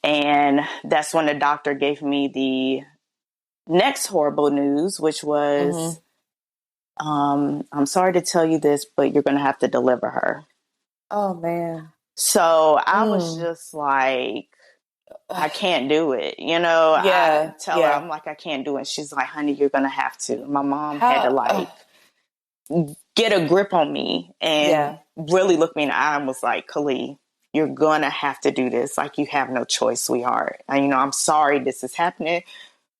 And that's when the doctor gave me the next horrible news, which Mm-hmm. was, "I'm sorry to tell you this, but you're going to have to deliver her." Oh man. So I was Mm. just like, I can't do it. I Yeah. tell her, Yeah. I'm like, I can't do it. She's like, "Honey, you're going to have to." My mom had to How? like get a grip on me and Yeah. really look me in the eye and was like, "Kali, you're going to have to do this. Like, you have no choice, sweetheart. And, I'm sorry this is happening,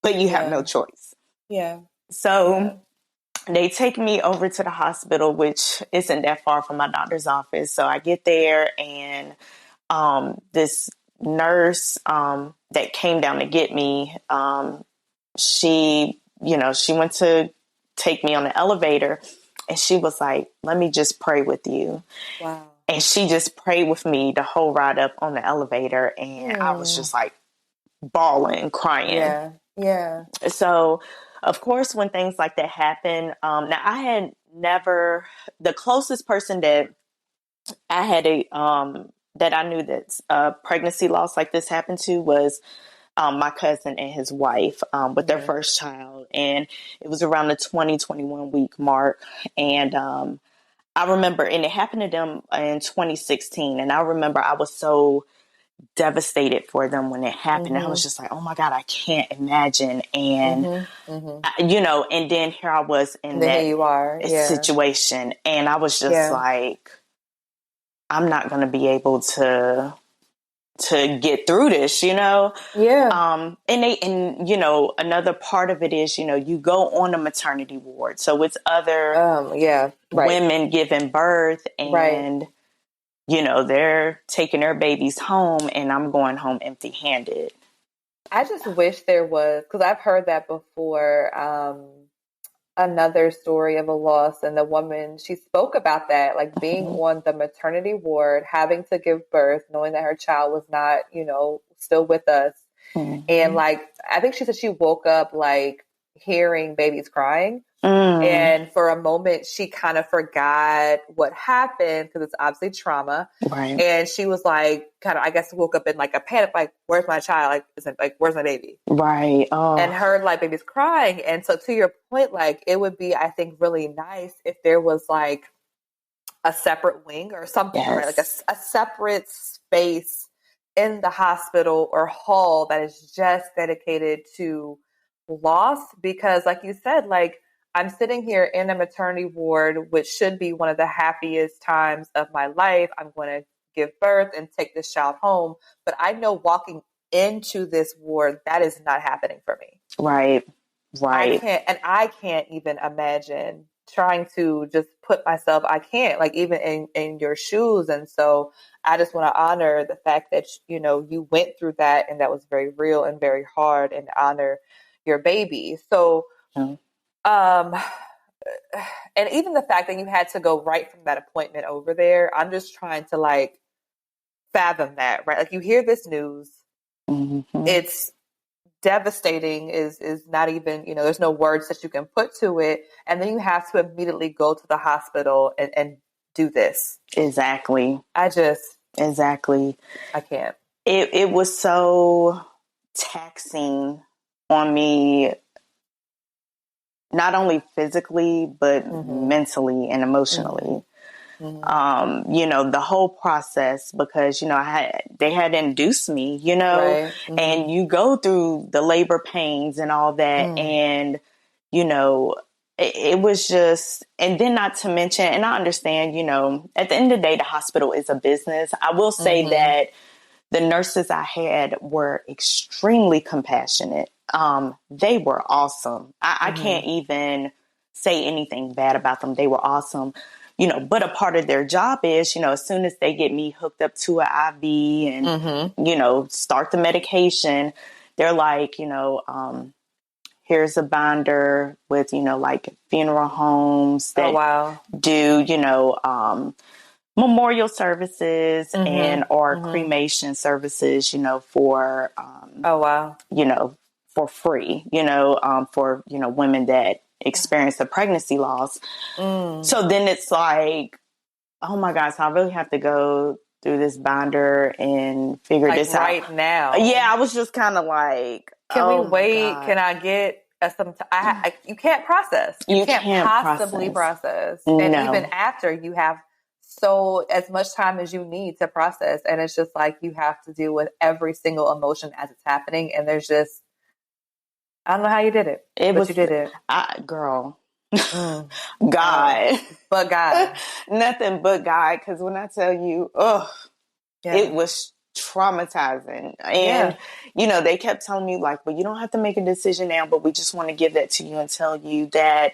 but you have no Yeah. choice." Yeah. So Yeah. they take me over to the hospital, which isn't that far from my doctor's office. So I get there, and this nurse that came down to get me, she went to take me on the elevator, and she was like, "Let me just pray with you." Wow. And she just prayed with me the whole ride up on the elevator. And I was Mm. just like bawling, crying. Yeah. Yeah. So, of course, when things like that happen, now I had never, the closest person that I had that I knew that pregnancy loss like this happened to was my cousin and his wife with their Mm-hmm. first child. And it was around the 20-21 week mark. And I remember, and it happened to them in 2016. And I remember I was so devastated for them when it happened. And I was Mm-hmm. just like, "Oh my God, I can't imagine." And, Mm-hmm. Mm-hmm. and then here I was And in then here that you are. Yeah. situation. And I was just Yeah. like, I'm not going to be able to get through this. Yeah. Another part of it is, you go on a maternity ward. So it's other Yeah. Right. women giving birth, Right. and, they're taking their babies home, and I'm going home empty handed. I just wish there was, because I've heard that before. Another story of a loss, and the woman, she spoke about that, like being Mm-hmm. on the maternity ward, having to give birth, knowing that her child was not, still with us. And Mm-hmm. like, I think she said she woke up like hearing babies crying. Mm, And for a moment, she kind of forgot what happened because it's obviously trauma. right. And she was like, kind of, I guess, woke up in like a panic, like, "Where's my child? Like, isn't like, where's my baby?" Right. And Oh, heard like babies crying. And so, to your point, like, it would be, I think, really nice if there was like a separate wing or something, right? Like yes. a separate space in the hospital or hall that is just dedicated to loss because, like you said, like I'm sitting here in a maternity ward, which should be one of the happiest times of my life. I'm going to give birth and take this child home. But I know walking into this ward, that is not happening for me. Right. Right. I can't even imagine trying to just put myself, I can't, like even in your shoes. And so I just want to honor the fact that, you know, you went through that and that was very real and very hard, and honor your baby. So, Mm. um, and even the fact that you had to go right from that appointment over there, I'm just trying to like fathom that, right? Like you hear this news, Mm-hmm. it's devastating, is not even, you know, there's no words that you can put to it, and then you have to immediately go to the hospital and do this. Exactly. I can't. It was so taxing on me, not only physically but mentally and emotionally. You know, the whole process, because, you know, they had induced me, you know, Right. and you go through the labor pains and all that. And, you know, it was just, and then not to mention, and I understand, you know, at the end of the day, the hospital is a business. I will say that the nurses I had were extremely compassionate. They were awesome. I can't even say anything bad about them. They were awesome. You know, but a part of their job is, you know, as soon as they get me hooked up to an IV and, you know, start the medication, they're like, you know, here's a binder with, you know, like funeral homes that do, you know, memorial services and or cremation services, you know, for, you know, for free, you know, for, you know, women that experience the pregnancy loss. So then it's like, oh my gosh, I really have to go through this binder and figure like this out right now. Yeah, I was just kind of like, can oh we wait? God. Can I get you can't process. You can't possibly process. And even after, you have so as much time as you need to process. And it's just like you have to deal with every single emotion as it's happening. And there's just, I don't know how you did it. You did it. Girl. God. But God. Nothing but God. Because when I tell you, it was traumatizing. And, you know, they kept telling me like, well, you don't have to make a decision now, but we just want to give that to you and tell you that.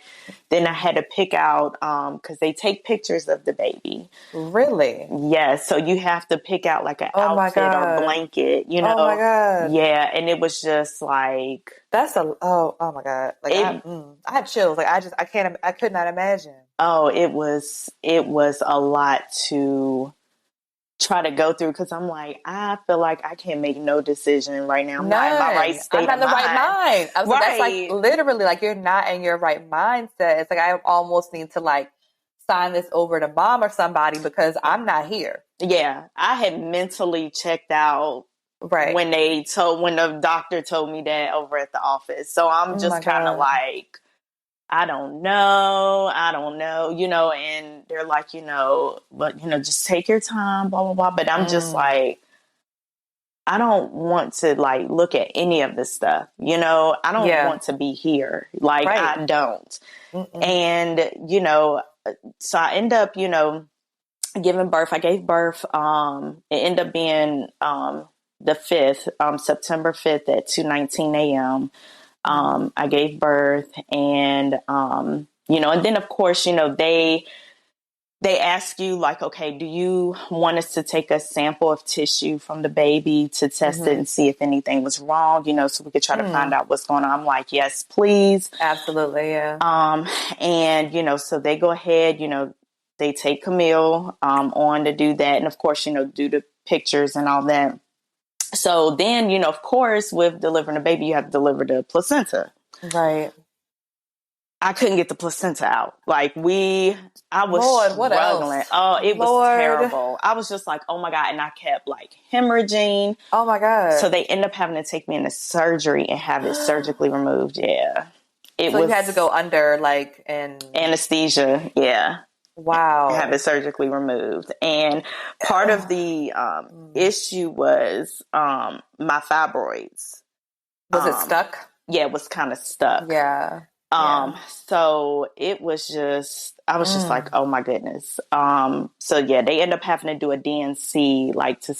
Then I had to pick out, because they take pictures of the baby. Really? Yes. So you have to pick out like an outfit or blanket, you know? Oh my God. Yeah. And it was just like. Oh my God. Like I had chills. Like I could not imagine. Oh, it was a lot to try to go through, because I'm like, I feel like I can't make no decision right now. I'm not in my right state. I'm not in the right mind. I was like, that's like literally like you're not in your right mindset. It's like I almost need to like sign this over to mom or somebody because I'm not here. Yeah, I had mentally checked out when the doctor told me that over at the office. So I'm just kind of like, I don't know, you know, and they're like, you know, but, you know, just take your time, blah, blah, blah. But I'm just like, I don't want to like look at any of this stuff, you know, I don't want to be here. Like, I don't. And, you know, so I end up, you know, giving birth. I gave birth. It ended up being the 5th, September 5th at 2:19 a.m. I gave birth, and, you know, and then of course, you know, they ask you like, okay, do you want us to take a sample of tissue from the baby to test it and see if anything was wrong, you know, so we could try to find out what's going on. I'm like, yes, please. Absolutely. Yeah. And, you know, so they go ahead, you know, they take Camille, on to do that. And of course, you know, do the pictures and all that. So then, you know, of course, with delivering a baby, you have to deliver the placenta. Right. I couldn't get the placenta out. Like I was struggling. What else? Oh, it was terrible. I was just like, oh my God. And I kept like hemorrhaging. Oh my God. So they end up having to take me into surgery and have it surgically removed. Yeah. So you had to go under like anesthesia. Yeah. Wow. Have it surgically removed. And part of the issue was my fibroids. Was it stuck? yeah, it was kind of stuck. Yeah. Yeah. So it was just, I was just like, Mm. oh my goodness. So yeah, they end up having to do a DNC, like to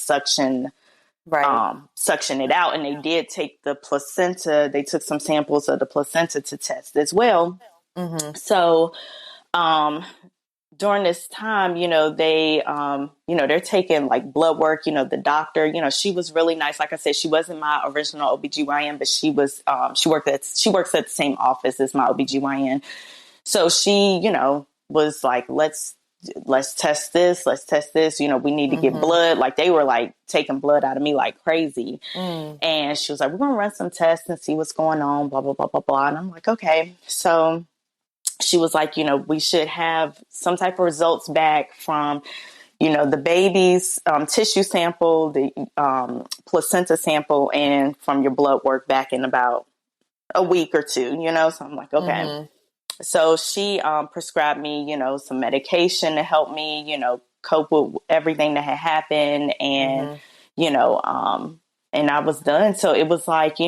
Right. suction it out. And they did take the placenta. They took some samples of the placenta to test as well. Mm-hmm. So, um, during this time, they're taking like blood work, the doctor, she was really nice. Like I said, she wasn't my original OBGYN, but she works at the same office as my OBGYN. So she, was like, let's test this. Let's test this. We need to get Mm-hmm. blood. Like they were like taking blood out of me like crazy. Mm. And she was like, we're going to run some tests and see what's going on, blah, blah, blah, blah, blah. And I'm like, okay. So she was like, we should have some type of results back from, the baby's tissue sample, the placenta sample, and from your blood work back in about a week or two, So I'm like, okay. Mm-hmm. So she prescribed me, some medication to help me, cope with everything that had happened. And, Mm-hmm. and I was done. So it was like,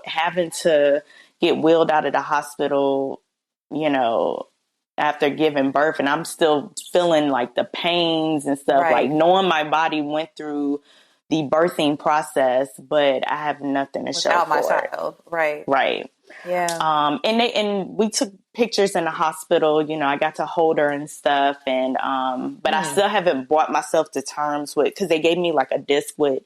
having to get wheeled out of the hospital, you know, after giving birth, and I'm still feeling like the pains and stuff, like Right. knowing my body went through the birthing process, but I have nothing to show Without my for it. child. Right. Right. Yeah. And we took pictures in the hospital, I got to hold her and stuff. And, but I still haven't brought myself to terms with, cause they gave me like a disc with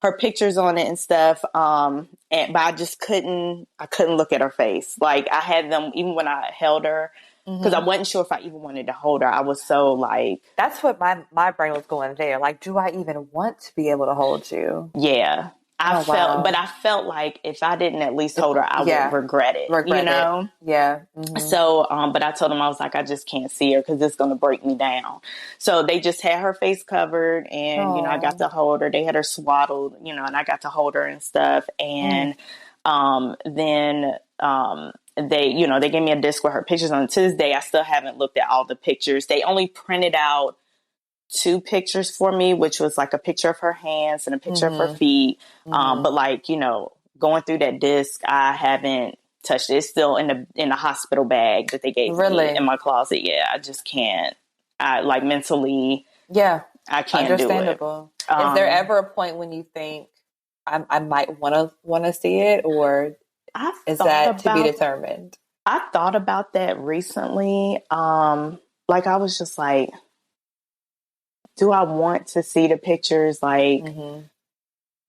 her pictures on it and stuff. But I couldn't look at her face. Like I had them, even when I held her, cause I wasn't sure if I even wanted to hold her. I was so like, That's what my brain was going there. Like, do I even want to be able to hold you? yeah. Oh, wow. I felt like if I didn't at least hold her, I would regret it, Regret it. Yeah. Mm-hmm. So, but I told them, I was like, I just can't see her because it's going to break me down. So they just had her face covered and, I got to hold her. They had her swaddled, and I got to hold her and stuff. And, then, they gave me a disc with her pictures on it. To this day, I still haven't looked at all the pictures. They only printed out 2 pictures for me, which was like a picture of her hands and a picture of her feet. But like, going through that disc, I haven't touched it. It's still in the hospital bag that they gave me in my closet. Yeah, I just can't. I like mentally. Yeah, I can't understandable. do it. Is there ever a point when you think I might want to see it, or is that to be determined? I thought about that recently. Like I was just like, do I want to see the pictures? Like, am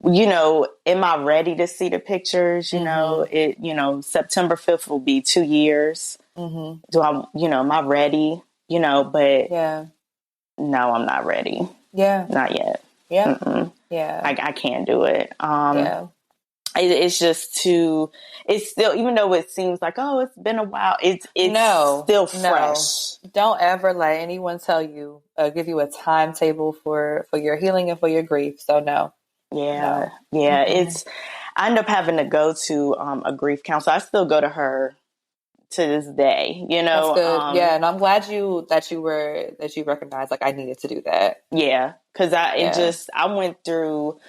I ready to see the pictures? September 5th will be 2 years. Do I, am I ready? But no, I'm not ready. Yeah. Not yet. Yeah. Mm-mm. Yeah. I can't do it. It's just too, it's still, even though it seems like, oh, it's been a while, it's still fresh. No. Don't ever let anyone tell you, give you a timetable for your healing and for your grief. So no. Yeah. No. Yeah. I end up having to go to a grief counselor. I still go to her to this day, That's good. Yeah. And I'm glad that you recognized like I needed to do that. Yeah. Cause I went through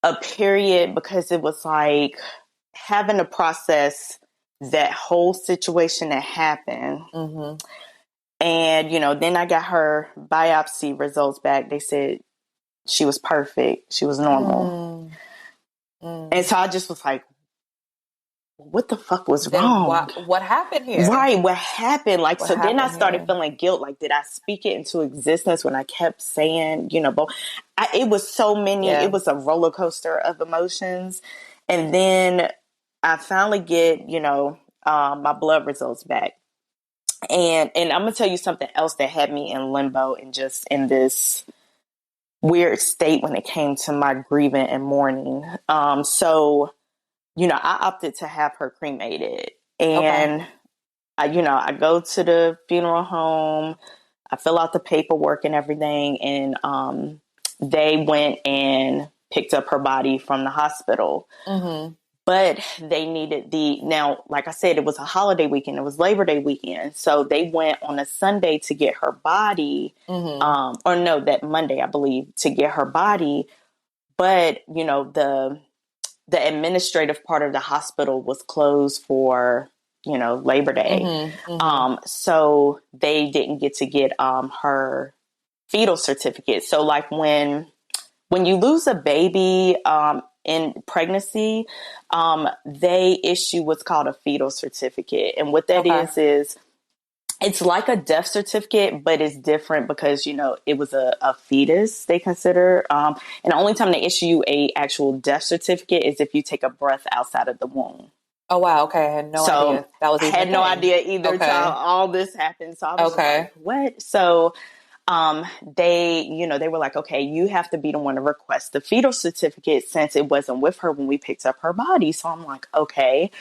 a period because it was like having to process that whole situation that happened. And, then I got her biopsy results back. They said she was perfect. She was normal. And so I just was like, what the fuck was wrong? What happened here? Right. What happened? Like, so then I started feeling guilt. Like, did I speak it into existence when I kept saying, but it was so many, it was a roller coaster of emotions. And then I finally get, my blood results back. And I'm going to tell you something else that had me in limbo and just in this weird state when it came to my grieving and mourning. So, I opted to have her cremated, and I go to the funeral home, I fill out the paperwork and everything. And, they went and picked up her body from the hospital, but they needed now, like I said, it was a holiday weekend. It was Labor Day weekend. So they went on a Sunday to get her body, or no, that Monday, I believe, to get her body. But, the administrative part of the hospital was closed for, Labor Day. So they didn't get to get her fetal certificate. So like when you lose a baby in pregnancy, they issue what's called a fetal certificate. And what that is it's like a death certificate, but it's different because, it was a fetus they consider. And the only time they issue you a actual death certificate is if you take a breath outside of the womb. Oh, wow. Okay. I had no idea. That was I had no idea either until all this happened. So I was just like, what? So they were like, okay, you have to be the one to request the fetal certificate since it wasn't with her when we picked up her body. So I'm like, okay.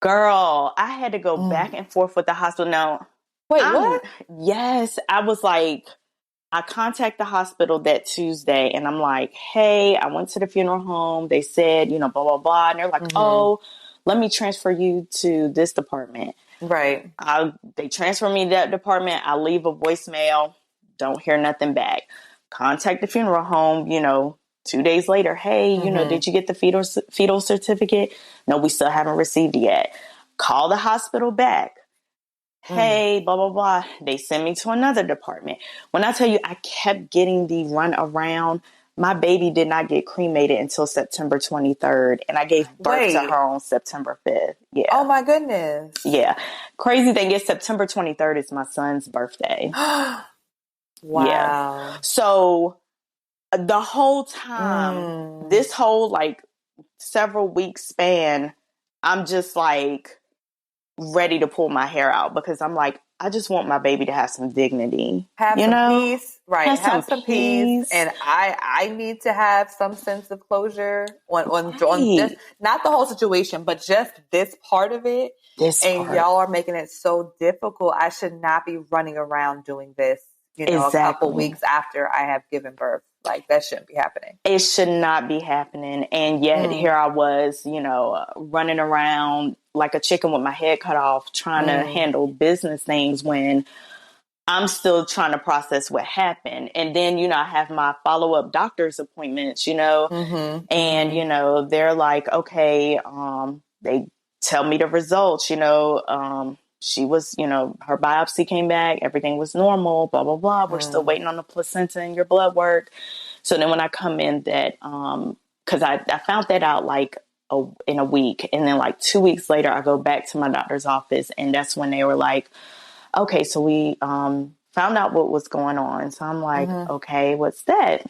Girl, I had to go back and forth with the hospital. Now, wait, what? Yes, I was like, I contact the hospital that Tuesday, and I'm like, hey, I went to the funeral home. They said, blah, blah, blah. And they're like, oh, let me transfer you to this department. Right. They transfer me to that department. I leave a voicemail. Don't hear nothing back. Contact the funeral home, 2 days later, hey, did you get the fetal certificate? No, we still haven't received it yet. Call the hospital back. Hey, blah, blah, blah. They send me to another department. When I tell you I kept getting the run around, my baby did not get cremated until September 23rd. And I gave birth to her on September 5th. Yeah. Oh, my goodness. Yeah. Crazy thing is September 23rd is my son's birthday. Wow. Yeah. So the whole time, this whole like several weeks span, I'm just like ready to pull my hair out because I'm like, I just want my baby to have some dignity. Have some peace. Right. Have some peace. And I need to have some sense of closure on just, not the whole situation, but just this part of it. Y'all are making it so difficult. I should not be running around doing this, a couple weeks after I have given birth. Like, that shouldn't be happening. It should not be happening. And yet here I was, running around like a chicken with my head cut off, trying to handle business things when I'm still trying to process what happened. And then, I have my follow-up doctor's appointments, and, they're like, okay, they tell me the results, she was, her biopsy came back, everything was normal, blah, blah, blah. We're still waiting on the placenta and your blood work. So then when I come in that, cause I found that out like in a week. And then like 2 weeks later, I go back to my doctor's office and that's when they were like, okay, so we, found out what was going on. So I'm like, okay, what's that?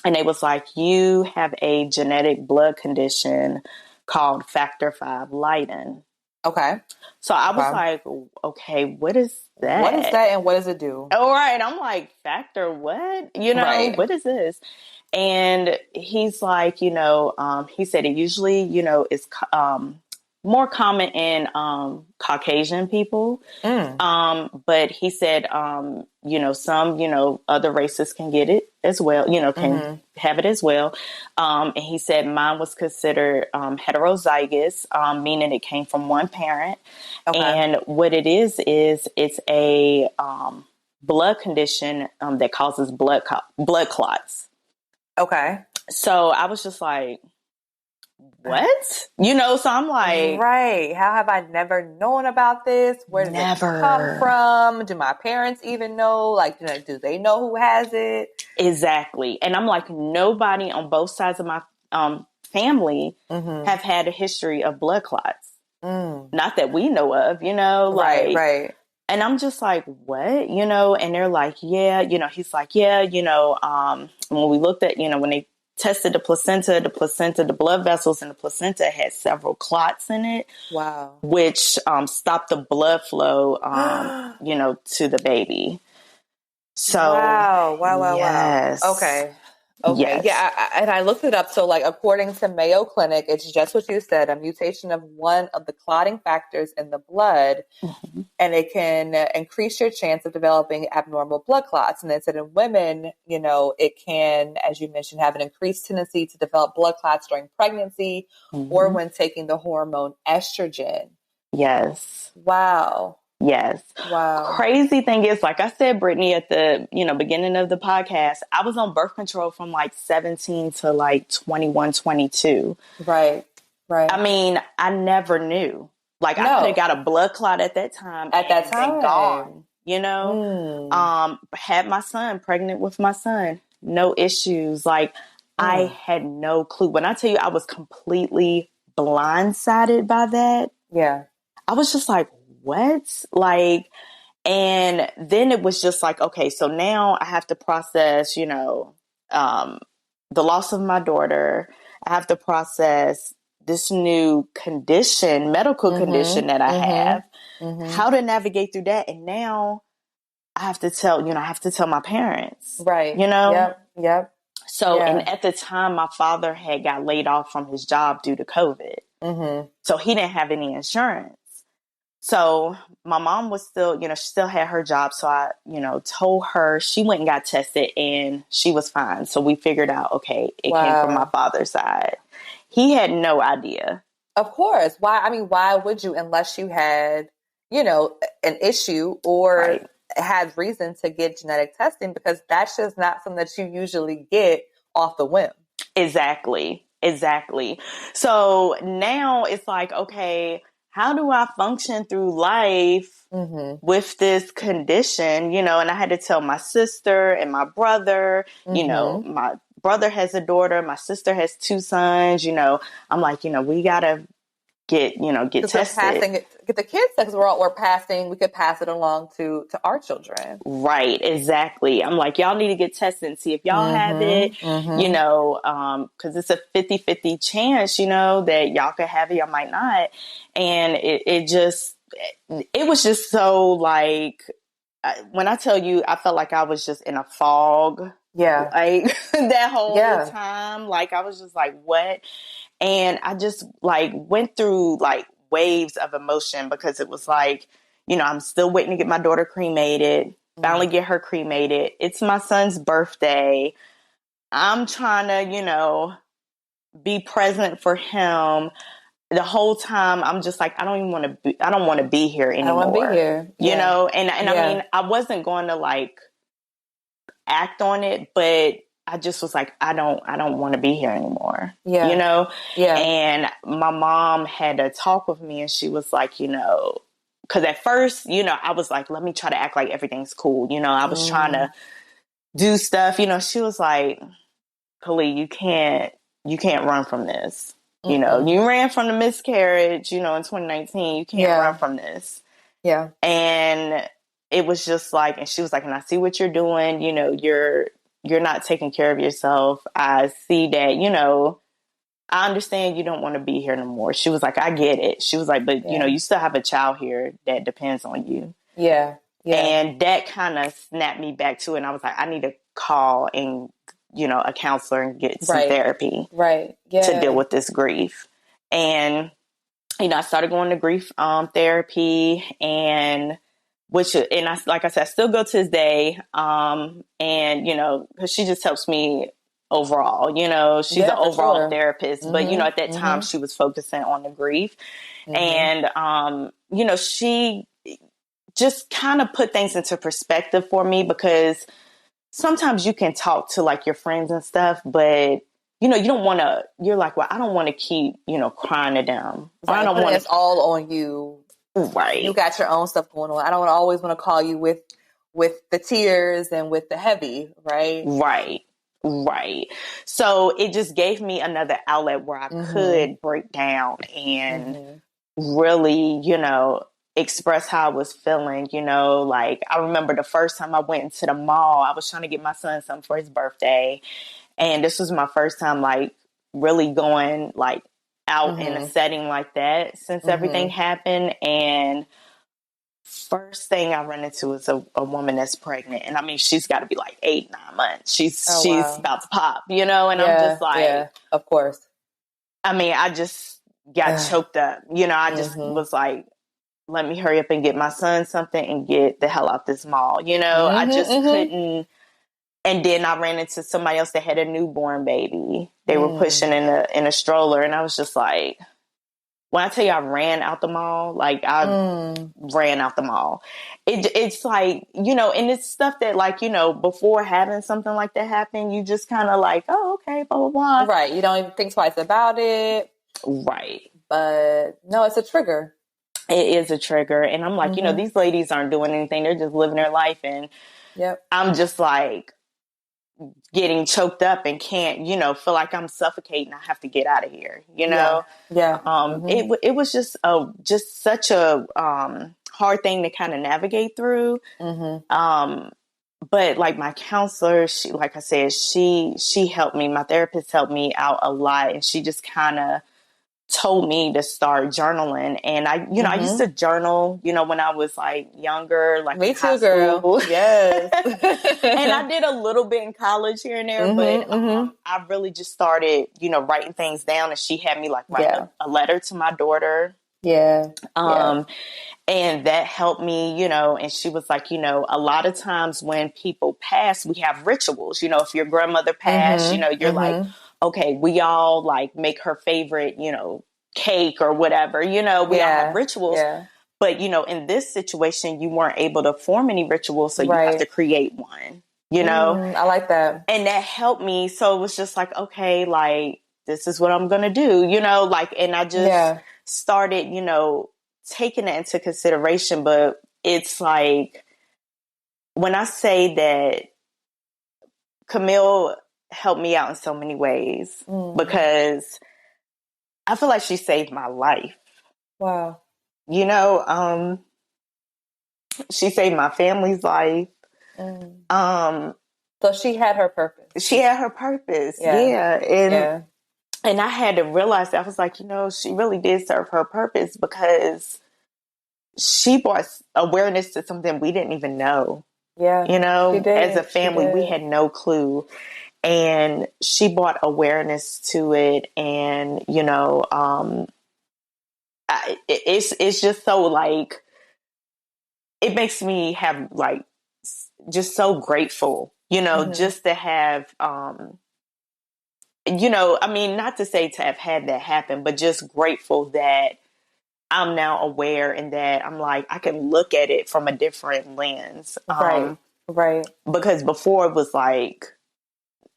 And they was like, you have a genetic blood condition called Factor V Leiden. Okay. So I was like, okay, what is that? What is that and what does it do? All right. I'm like, factor what? What is this? And he's like, he said it usually, is more common in Caucasian people. But he said, some, other races can get it as well, can have it as well. And he said mine was considered heterozygous, meaning it came from one parent. Okay. And what it is it's a blood condition that causes blood clots. Okay. So I was just like, what? So I'm like, right. How have I never known about this? Where did it come from? Do my parents even know? Like, do they know who has it? Exactly. And I'm like, nobody on both sides of my family have had a history of blood clots. Not that we know of, Right. And I'm just like, what? And they're like, yeah, he's like, yeah, when we looked at, when they tested the placenta, the blood vessels in the placenta had several clots in it. Wow. Which stopped the blood flow, to the baby. So, wow. Yes. Okay. Yes. Yeah. And I looked it up. So like, according to Mayo Clinic, it's just what you said, a mutation of one of the clotting factors in the blood, and it can increase your chance of developing abnormal blood clots. And they said in women, it can, as you mentioned, have an increased tendency to develop blood clots during pregnancy or when taking the hormone estrogen. Yes. Wow. Yes. Wow. Crazy thing is, like I said, Brittany, at the, beginning of the podcast, I was on birth control from like 17 to like 21, 22. Right. I Right. mean, I never knew. Like I could have No. got a blood clot at that time At that and been time. gone, you know? Mm. Had my son, pregnant with my son, no issues. Like I Mm. had no clue. When I tell you I was completely blindsided by that, Yeah. I was just like, what? Like, and then it was just like, okay, so now I have to process, um, the loss of my daughter. I have to process this new condition, medical condition that Mm-hmm. I have, Mm-hmm. Mm-hmm. how to navigate through that. And now I have to tell my parents, Right. Yep. Yep. So, and Yeah. at the time, my father had got laid off from his job due to COVID. Mm-hmm. So he didn't have any insurance. So my mom was still, she still had her job. So I, told her, she went and got tested and she was fine. So we figured out, okay, it came from my Wow. father's side. He had no idea. Of course. Why? I mean, why would you, unless you had, an issue or Right. had reason to get genetic testing, because that's just not something that you usually get off the whim. Exactly. Exactly. So now it's like, okay, how do I function through life Mm-hmm. with this condition, and I had to tell my sister and my brother, Mm-hmm. my brother has a daughter, my sister has two sons, I'm like, we gotta get Because we're tested. passing it, get the kids, because we're passing, we could pass it along to our children. Right, exactly. I'm like, y'all need to get tested and see if y'all have it, Mm-hmm. Mm-hmm. because it's a 50-50 chance, that y'all could have it, y'all might not. And it was just so like, when I tell you, I felt like I was just in a fog, Yeah. like that whole Yeah. time. Like I was just like, what? And I just like went through like waves of emotion because it was like, I'm still waiting to get my daughter cremated, finally Mm. get her cremated. It's my son's birthday. I'm trying to, be present for him. The whole time I'm just like, I don't want to be here I don't want to be anymore, here. Yeah. and I Yeah. mean, I wasn't going to like act on it, but I just was like, I don't want to be here anymore, Yeah. Yeah. and my mom had a talk with me and she was like, because at first, I was like, let me try to act like everything's cool. I was trying Mm. to do stuff, she was like, Kali, you can't run from this. Mm-mm. You ran from the miscarriage, in 2019. You can't run Yeah. from this. Yeah. And it was just like, and she was like, and I see what you're doing. You're not taking care of yourself. I see that, I understand you don't want to be here no more. She was like, I get it. She was like, but Yeah. you still have a child here that depends on you. Yeah. Yeah. And that kind of snapped me back to it. And I was like, I need to call and, a counselor and get some Right. therapy Right. to deal Yeah. with this grief. And, I started going to grief therapy and like I said, I still go to this day. And, because she just helps me overall, she's an Yeah, for overall sure. therapist, but, Mm-hmm. at that time Mm-hmm. she was focusing on the grief. Mm-hmm. And, she just kind of put things into perspective for me because sometimes you can talk to like your friends and stuff, but you don't want to, you're like, well, I don't want to keep, crying to them. Or I Right. don't Putting want this all on you. to, You right, got your own stuff going on. I don't always want to call you with the tears and with the heavy, right? right, right. So it just gave me another outlet where I Mm-hmm. could break down and Mm-hmm. really, express how I was feeling, like I remember the first time I went into the mall, I was trying to get my son something for his birthday. And this was my first time, like, really going, like, out in a Mm-hmm. setting like that since everything Mm-hmm. happened. And first thing I run into is a woman that's pregnant. And I mean, she's got to be like 8, 9 months. Oh, She's wow. about to pop, and I'm just Yeah. like, Yeah. Of course. I mean, I just got choked up. I just Mm-hmm. was like, let me hurry up and get my son something and get the hell out this mall. I Mm-hmm. just Mm-hmm. couldn't. And then I ran into somebody else that had a newborn baby. They were Mm. pushing in a stroller, and I was just like, when I tell you I ran out the mall, like I ran out the mall. It's like, and it's stuff that like, before having something like that happen, you just kind of like, oh, okay, blah, blah, blah. Right. You don't even think twice about it. Right. But no, it's a trigger. It is a trigger. And I'm like, these ladies aren't doing anything. They're just living their life. And Yep. I'm just like getting choked up and can't, feel like I'm suffocating. I have to get out of here, Yeah. It was just such a hard thing to kind of navigate through. But like my counselor, she, like I said, she helped me. My therapist helped me out a lot, and she just kind of told me to start journaling. And I used to journal, when I was like younger, like me in too, high girl. school. Yes. And I did a little bit in college here and there, but I really just started, writing things down. And she had me like write a letter to my daughter. Yeah. And that helped me, and she was like, a lot of times when people pass, we have rituals, if your grandmother passed, you're like, okay, we all like make her favorite, cake or whatever, we all have rituals. Yeah. But, in this situation, you weren't able to form any rituals. So you have to create one, I like that. And that helped me. So it was just like, okay, like, this is what I'm going to do, and I just started, taking that into consideration. But it's like, when I say that Camille helped me out in so many ways, because I feel like she saved my life. Wow. She saved my family's life. So she had her purpose. She had her purpose. Yeah. And I had to realize that. I was like, she really did serve her purpose, because she brought awareness to something we didn't even know. Yeah. As a family, we had no clue. And she brought awareness to it. And, it's just so like, it makes me have like, just so grateful, just to have, I mean, not to say to have had that happen, but just grateful that I'm now aware, and that I'm like, I can look at it from a different lens. Right. Because before it was like,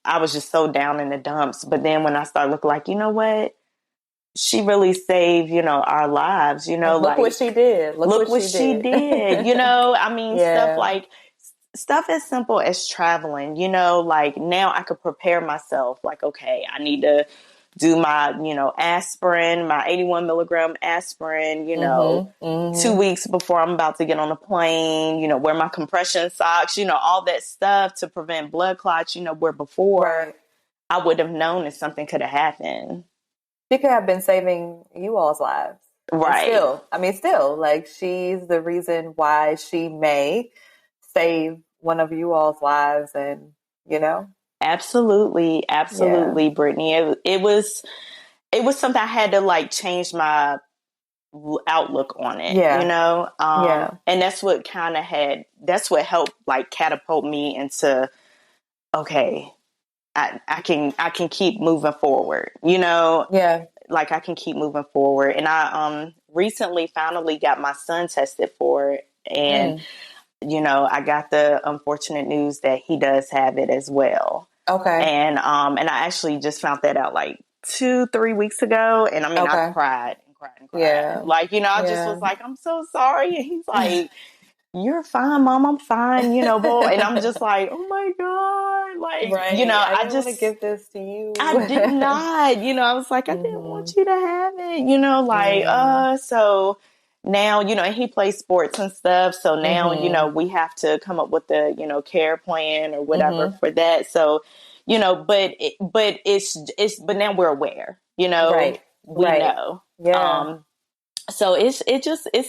I was just so down in the dumps. But then when I started looking like, you know what? She really saved, our lives, Look like what she did. Look what she did. I mean, stuff as simple as traveling, like now I could prepare myself. Like, okay, I need to do my, aspirin, my 81 milligram aspirin, 2 weeks before I'm about to get on a plane, wear my compression socks, all that stuff to prevent blood clots, where before I would have known if something could have happened. She could have been saving you all's lives. Right. Still, like, she's the reason why she may save one of you all's lives, and, Absolutely, Brittany. It was something I had to like change my outlook on it, and that's what that's what helped like catapult me into, okay, I can keep moving forward, like I can keep moving forward. And I recently finally got my son tested for it, and I got the unfortunate news that he does have it as well. Okay. And I actually just found that out like 2-3 weeks ago. And I mean, I cried and cried and cried. Yeah. Like, I just was like, I'm so sorry. And he's like, you're fine, Mom. I'm fine, boy. And I'm just like, oh my God. Like, I didn't want to give this to you. I did not, I was like, I didn't want you to have it, so now, and he plays sports and stuff. So now, we have to come up with the, care plan or whatever for that. So, but now we're aware, we know. Yeah. So it's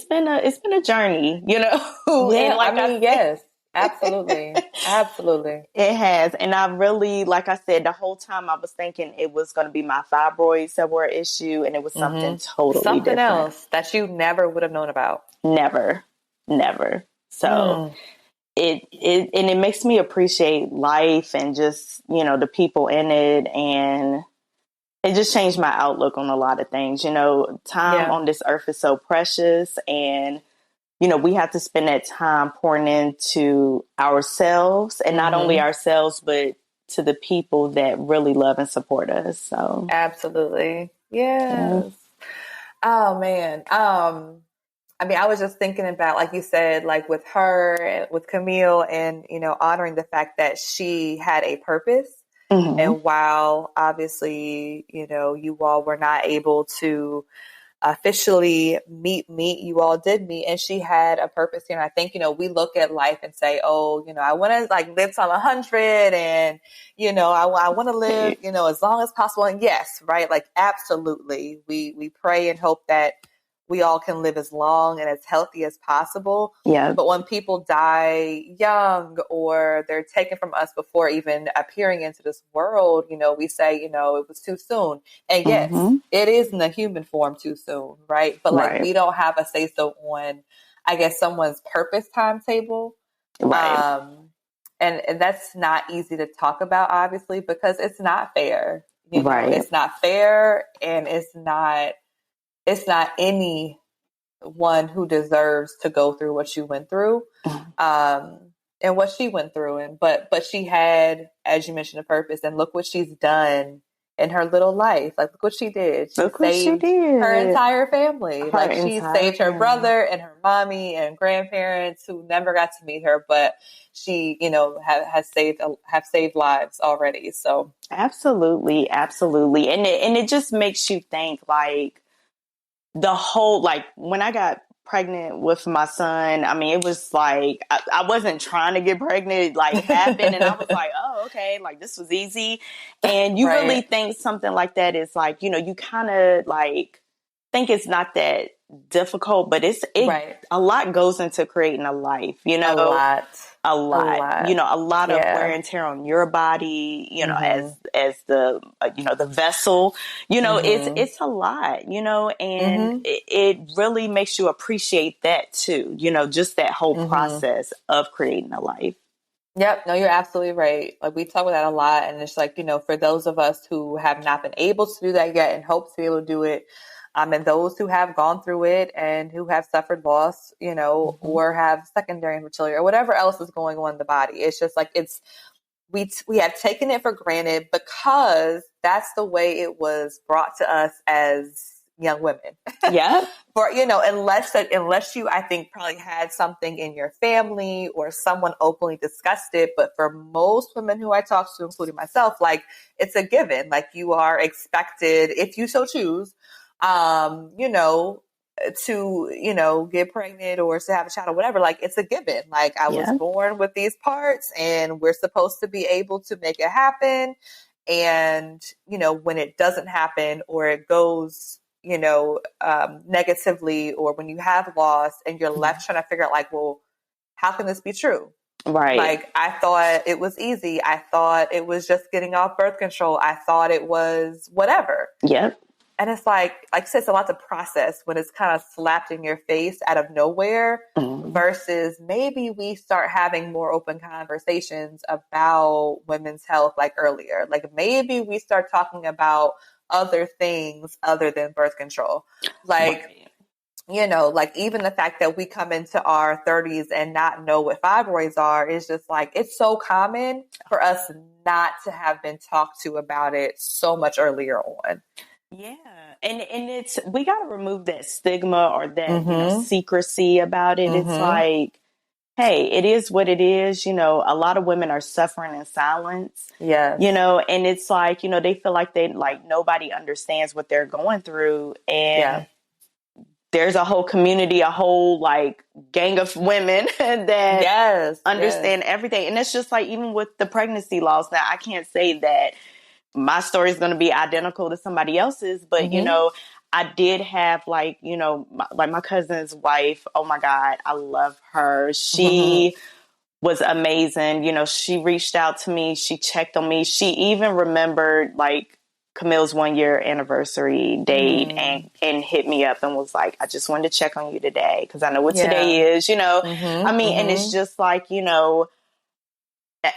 been a journey, Yeah. And like yes, absolutely. Absolutely. It has. And I really, like I said, the whole time I was thinking it was going to be my fibroids that were an issue, and it was something totally different. Else that you never would have known about. Never. So it makes me appreciate life and just, the people in it. And it just changed my outlook on a lot of things. Time Yeah. on this earth is so precious, and we have to spend that time pouring into ourselves, and not only Mm-hmm. ourselves, but to the people that really love and support us. So, Absolutely. yeah. Yes. Oh man. I mean, I was just thinking about, like you said, like with her, with Camille, and, honoring the fact that she had a purpose. Hmm. And while obviously, you all were not able to officially meet, you all did meet, and she had a purpose here. And I think, we look at life and say, oh, I want to like live till 100, and, I want to live, as long as possible. And yes, right. Like, absolutely. We pray and hope that we all can live as long and as healthy as possible. Yeah. But when people die young, or they're taken from us before even appearing into this world, we say, it was too soon. And yes, Hmm. it is in the human form too soon, right? But like, Right. we don't have a say so on, I guess, someone's purpose timetable. Right. And that's not easy to talk about, obviously, because it's not fair. Right. It's not fair, and it's not anyone who deserves to go through what you went through, and what she went through. And but she had, as you mentioned, a purpose. And look what she's done in her little life. Like, look what she did. She Look what she saved her did. entire family. Her Like, she entire saved her family. brother and her mommy and grandparents who never got to meet her, but she, have saved lives already. So Absolutely. Absolutely. And it just makes you think, like, the whole, like, when I got pregnant with my son, I mean, it was like, I wasn't trying to get pregnant, like, it happened, and I was like, oh, okay, like, this was easy. And you really right, think something like that is like, you kind of like think it's not that difficult, but it right, a lot goes into creating a life, a lot, a a lot, lot, a lot of wear yeah. and tear on your body, Mm-hmm. as the the vessel, Mm-hmm. it's a lot, and Mm-hmm. it really makes you appreciate that too, just that whole Mm-hmm. process of creating a life. Yep. No, you're absolutely right. Like, we talk about that a lot. And it's like, for those of us who have not been able to do that yet and hope to be able to do it, and those who have gone through it and who have suffered loss, Hmm. or have secondary infertility or whatever else is going on in the body. It's just like, we have taken it for granted because that's the way it was brought to us as young women. Yeah. For, unless you, I think, probably had something in your family or someone openly discussed it. But for most women who I talk to, including myself, like, it's a given. Like, you are expected, if you so choose, um, you know, to, get pregnant or to have a child or whatever. Like, it's a given. Like, I was Yeah. born with these parts, and we're supposed to be able to make it happen. And, when it doesn't happen, or it goes, negatively, or when you have loss and you're left trying to figure out, like, well, how can this be true? Right. Like, I thought it was easy. I thought it was just getting off birth control. I thought it was whatever. Yep. And it's like I said, it's a lot to process when it's kind of slapped in your face out of nowhere, Hmm. versus maybe we start having more open conversations about women's health, like, earlier. Like, maybe we start talking about other things other than birth control. Like, Right. like, even the fact that we come into our 30s and not know what fibroids are is just like, it's so common for us not to have been talked to about it so much earlier on. Yeah. And it's, we got to remove that stigma or that, Mm-hmm. secrecy about it. It's Mm-hmm. like, hey, it is what it is. A lot of women are suffering in silence, Yes. and it's like, they feel like nobody understands what they're going through. Yeah. And there's a whole community, a whole like gang of women that Yes. Yes. understand everything. And it's just like, even with the pregnancy laws, now I can't say that my story is going to be identical to somebody else's, but Mm-hmm. I did have, like, like my cousin's wife. Oh my God, I love her. Mm-hmm. She was amazing. She reached out to me. She checked on me. She even remembered, like, Camille's 1 year anniversary date, Mm. and hit me up and was like, I just wanted to check on you today because I know what Yeah. today is, I Mm-hmm. mean, and it's Mm-hmm. just like,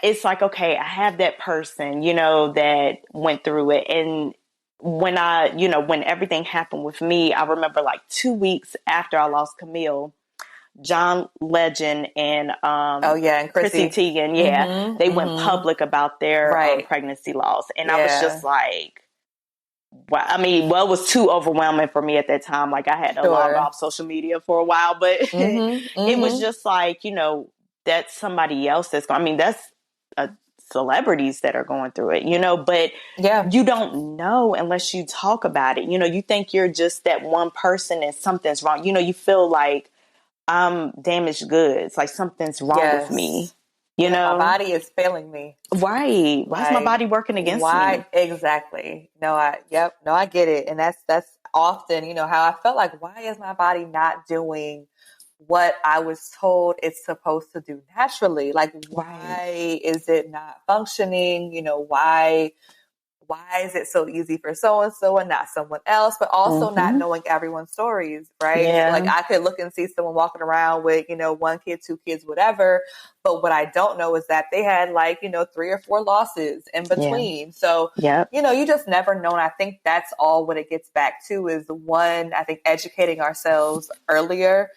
it's like, okay, I have that person, that went through it. And when everything happened with me, I remember like 2 weeks after I lost Camille, John Legend and Oh yeah, and Chrissy Chrissy. Teigen, yeah, Mm-hmm. they went Mm-hmm. public about their Right. pregnancy loss. And I was just Yeah. like, wow. I mean, well, it was too overwhelming for me at that time. Like I had to log Sure. off social media for a while, but Mm-hmm. it was Mm-hmm. just like, that's somebody else that's going, I mean, that's celebrities that are going through it, but Yeah. you don't know unless you talk about it. You think you're just that one person and something's wrong. You feel like I'm damaged goods, like something's wrong with me, Yes. Yeah, my know? body is failing me. Right. Why is my Like, body working against why me? exactly? No, yep, no, I get it. And that's often, how I felt like, why is my body not doing what I was told it's supposed to do naturally? Like, Right. why is it not functioning? Why is it so easy for so and so and not someone else, but also not Mm-hmm. knowing everyone's stories, right? So like Yeah. I could look and see someone walking around with, one kid, two kids, whatever. But what I don't know is that they had like, 3 or 4 losses in Yeah. between. So, Yep. you just never know. And I think that's all what it gets back to is one, I think educating ourselves earlier.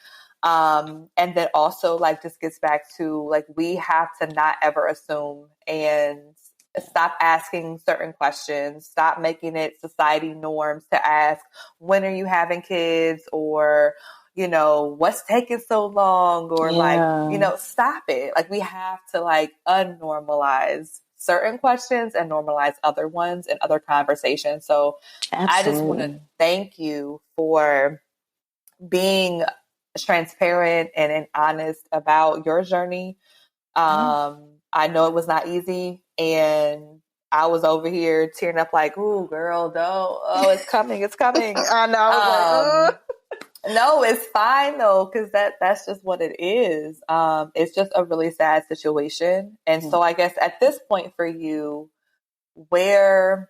And then also like just gets back to like, we have to not ever assume and stop asking certain questions, stop making it society norms to ask, when are you having kids? Or, what's taking so long? Or like, Yeah. stop it. Like we have to like unnormalize certain questions and normalize other ones and other conversations. So I just want to Absolutely. thank you for being transparent and honest about your journey. Yeah. I know it was not easy, and I was over here tearing up like, "Ooh, girl, no, oh, it's coming, it's coming." I know. I was like, No, it's fine though, because that's just what it is. It's just a really sad situation, and ugh. so I guess at this point for you, where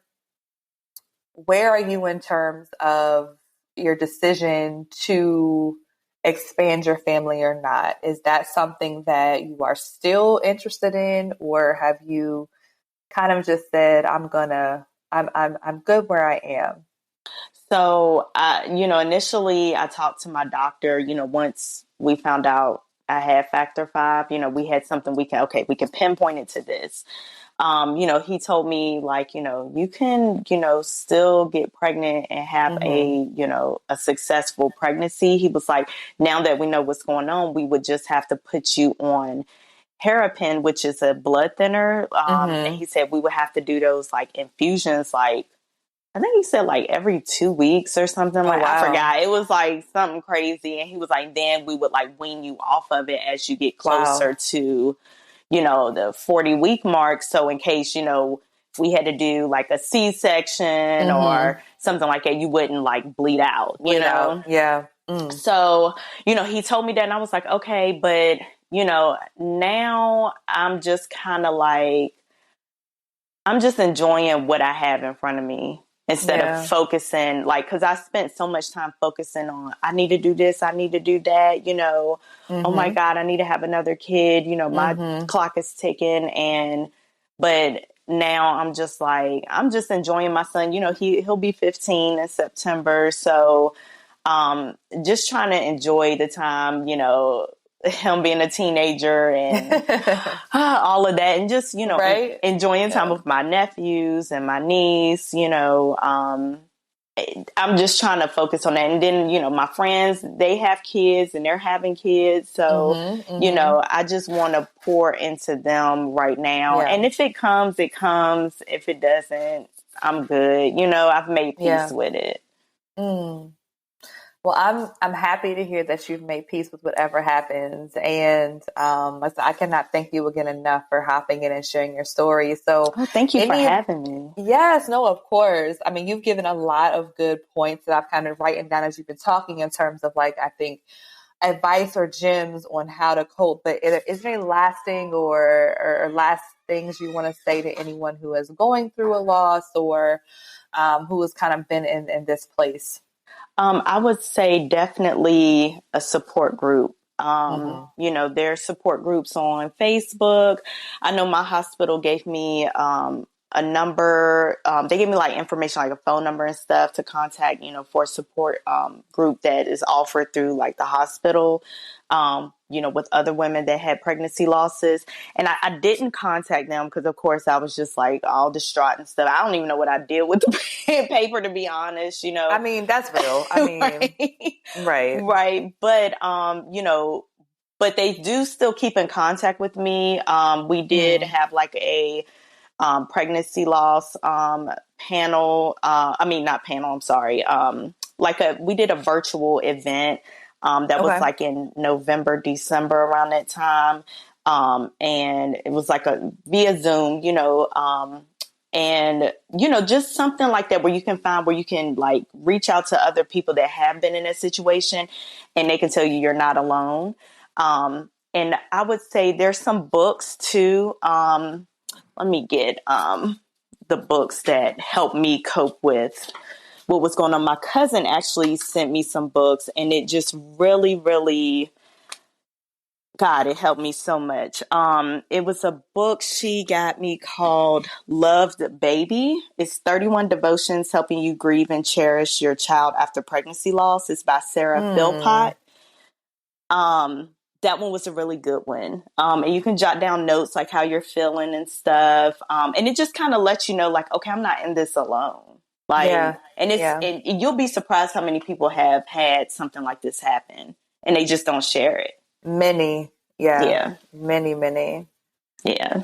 where are you in terms of your decision to expand your family or not? Is that something that you are still interested in, or have you kind of just said, I'm good where I am? So, initially I talked to my doctor, once we found out I had Factor V, we had something we can pinpoint it to this. He told me like, you can, still get pregnant and have Mm-hmm. a successful pregnancy. He was like, now that we know what's going on, we would just have to put you on Harapin, which is a blood thinner. And Mm-hmm. he said we would have to do those like infusions, like, I think he said like every 2 weeks or something. Oh Like, I wow. forgot. It was like something crazy. And he was like, then we would like wean you off of it as you get Wow. closer to, the 40-week mark. So in case, if we had to do like a C-section Mm-hmm. or something like that, you wouldn't like bleed out, Bleed out. Yeah. Mm. So, he told me that and I was like, okay, but, now I'm just kind of like, I'm just enjoying what I have in front of me instead of Yeah. focusing, like, because I spent so much time focusing on, I need to do this, I need to do that, oh my Mm-hmm. God, I need to have another kid, my Mm-hmm. clock is ticking. But now I'm just like, I'm just enjoying my son, he'll be 15 in September. So, just trying to enjoy the time, him being a teenager and all of that, and just Right. enjoying time Yeah. with my nephews and my niece. I'm just trying to focus on that, and then my friends, they have kids and they're having kids, so Mm-hmm. Mm-hmm. I just want to pour into them right now, Yeah. and if it comes, it comes. If it doesn't, I'm good. I've made peace Yeah. with it. Mm. Well, I'm happy to hear that you've made peace with whatever happens, and I cannot thank you again enough for hopping in and sharing your story. So, Oh, thank you for any having me. yes, no, of course. I mean, you've given a lot of good points that I've kind of written down as you've been talking in terms of like I think advice or gems on how to cope. But is there any lasting or last things you want to say to anyone who is going through a loss or who has kind of been in this place? I would say definitely a support group. Mm-hmm. There's support groups on Facebook. I know my hospital gave me a number. They gave me like information, like a phone number and stuff to contact, for a support group that is offered through like the hospital, with other women that had pregnancy losses. And I didn't contact them because, of course, I was just like all distraught and stuff. I don't even know what I did with the pen and paper, to be honest, I mean, that's real. I mean, right. Right. But they do still keep in contact with me. We did have like a pregnancy loss panel. Not panel, I'm sorry. We did a virtual event that was like in November, December, around that time. And it was like via Zoom, and, just something like that where you can like reach out to other people that have been in a situation and they can tell you you're not alone. And I would say there's some books too. Let me get the books that helped me cope with what was going on. My cousin actually sent me some books, and it just really, really, God, it helped me so much. It was a book she got me called Loved Baby. It's 31 devotions helping you grieve and cherish your child after pregnancy loss. It's by Sarah Philpott. That one was a really good one. And you can jot down notes like how you're feeling and stuff. And it just kind of lets you know, like, okay, I'm not in this alone. And you'll be surprised how many people have had something like this happen and they just don't share it. Many. Yeah. Many. Yeah.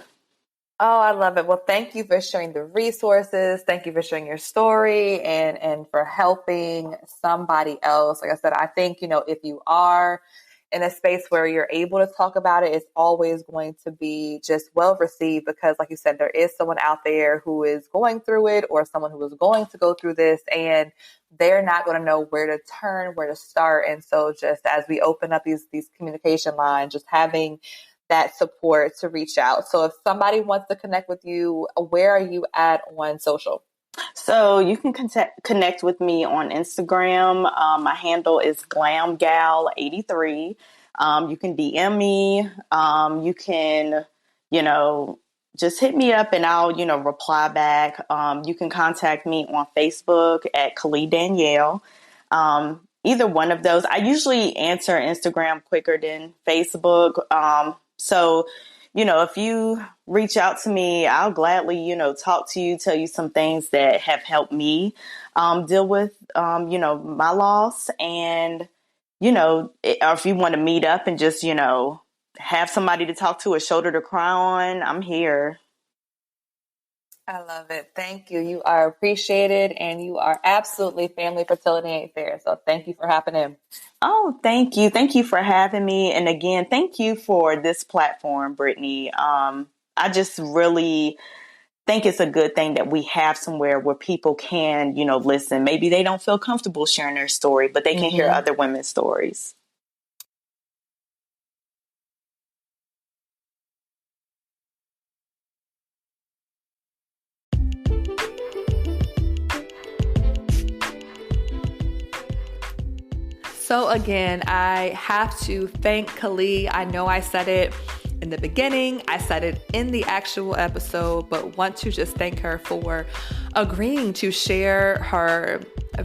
Oh, I love it. Well, thank you for sharing the resources. Thank you for sharing your story and for helping somebody else. Like I said, I think, if you are in a space where you're able to talk about it, it's always going to be just well received because, like you said, there is someone out there who is going through it or someone who is going to go through this, and they're not going to know where to turn, where to start. And so just as we open up these communication lines, just having that support to reach out. So if somebody wants to connect with you, where are you at on social? So you can connect with me on Instagram. My handle is glamgal83. You can DM me. You can, just hit me up and I'll, reply back. You can contact me on Facebook at Kali Danielle. Either one of those. I usually answer Instagram quicker than Facebook. So if you reach out to me, I'll gladly, talk to you, tell you some things that have helped me deal with, my loss. And, or if you want to meet up and just, have somebody to talk to, a shoulder to cry on, I'm here. I love it. Thank you. You are appreciated and you are absolutely family. Fertility ain't fair. So thank you for hopping in. Oh, thank you. Thank you for having me. And again, thank you for this platform, Brittany. I just really think it's a good thing that we have somewhere where people can, listen. Maybe they don't feel comfortable sharing their story, but they can hear other women's stories. So again, I have to thank Kali. I know I said it in the beginning, I said it in the actual episode, but want to just thank her for agreeing to share her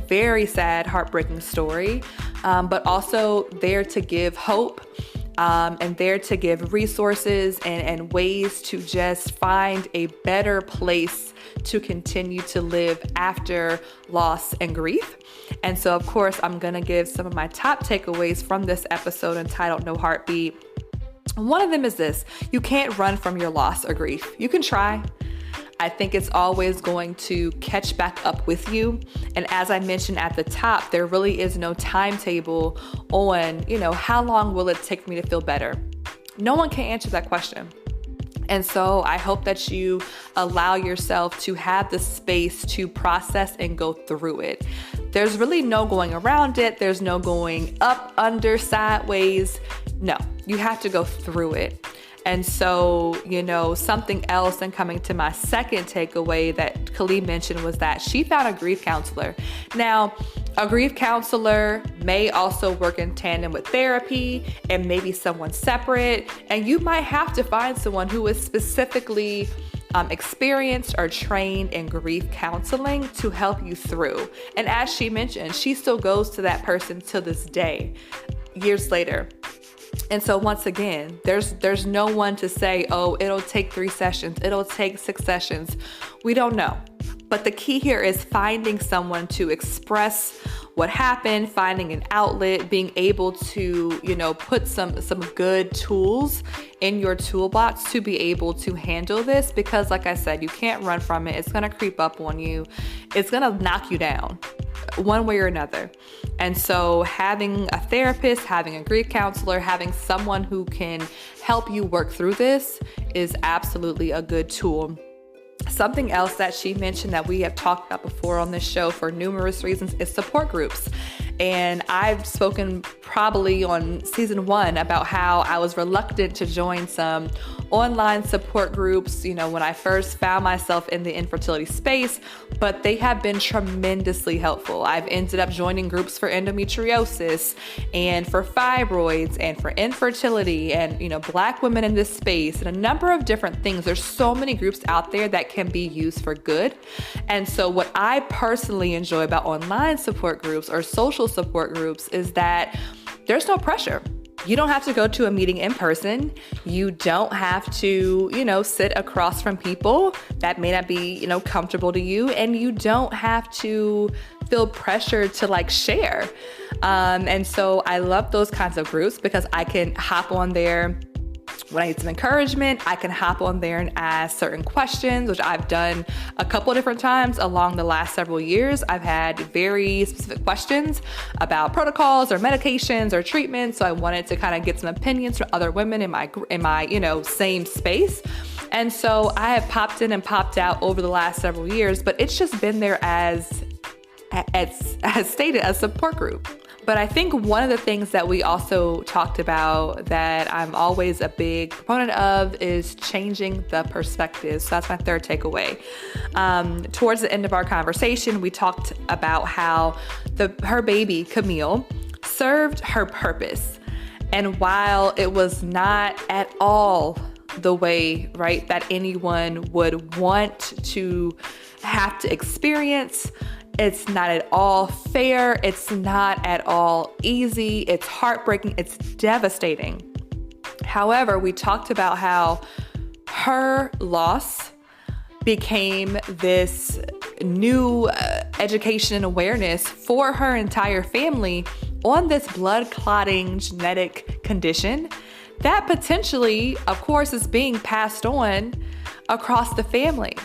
very sad, heartbreaking story, but also there to give hope. And there to give resources and ways to just find a better place to continue to live after loss and grief. And so, of course, I'm going to give some of my top takeaways from this episode entitled No Heartbeat. One of them is this: you can't run from your loss or grief. You can try. I think it's always going to catch back up with you. And as I mentioned at the top, there really is no timetable on, how long will it take me to feel better? No one can answer that question. And so I hope that you allow yourself to have the space to process and go through it. There's really no going around it. There's no going up, under, sideways. No, you have to go through it. And so, something else, and coming to my second takeaway that Kali mentioned, was that she found a grief counselor. Now, a grief counselor may also work in tandem with therapy and maybe someone separate. And you might have to find someone who is specifically experienced or trained in grief counseling to help you through. And as she mentioned, she still goes to that person to this day, years later. And so once again, there's no one to say, oh, it'll take 3 sessions, it'll take 6 sessions. We don't know. But the key here is finding someone to express what happened, finding an outlet, being able to, put some good tools in your toolbox to be able to handle this. Because like I said, you can't run from it. It's going to creep up on you. It's going to knock you down one way or another. And so having a therapist, having a grief counselor, having someone who can help you work through this is absolutely a good tool. Something else that she mentioned that we have talked about before on this show for numerous reasons is support groups. And I've spoken probably on season 1 about how I was reluctant to join some online support groups, when I first found myself in the infertility space, but they have been tremendously helpful. I've ended up joining groups for endometriosis and for fibroids and for infertility and, Black women in this space and a number of different things. There's so many groups out there that can be used for good. And so what I personally enjoy about online support groups or social support groups is that there's no pressure. You don't have to go to a meeting in person. You don't have to, sit across from people that may not be, comfortable to you. And you don't have to feel pressured to share. And so I love those kinds of groups because I can hop on there when I need some encouragement. I can hop on there and ask certain questions, which I've done a couple of different times along the last several years. I've had very specific questions about protocols or medications or treatments. So I wanted to kind of get some opinions from other women in my same space. And so I have popped in and popped out over the last several years, but it's just been there as stated, a support group. But I think one of the things that we also talked about that I'm always a big proponent of is changing the perspective. So that's my third takeaway. Towards the end of our conversation, we talked about how her baby, Camille, served her purpose. And while it was not at all the way, right, that anyone would want to have to experience, it's not at all fair. It's not at all easy. It's heartbreaking. It's devastating. However, we talked about how her loss became this new education and awareness for her entire family on this blood clotting genetic condition that potentially, of course, is being passed on across the family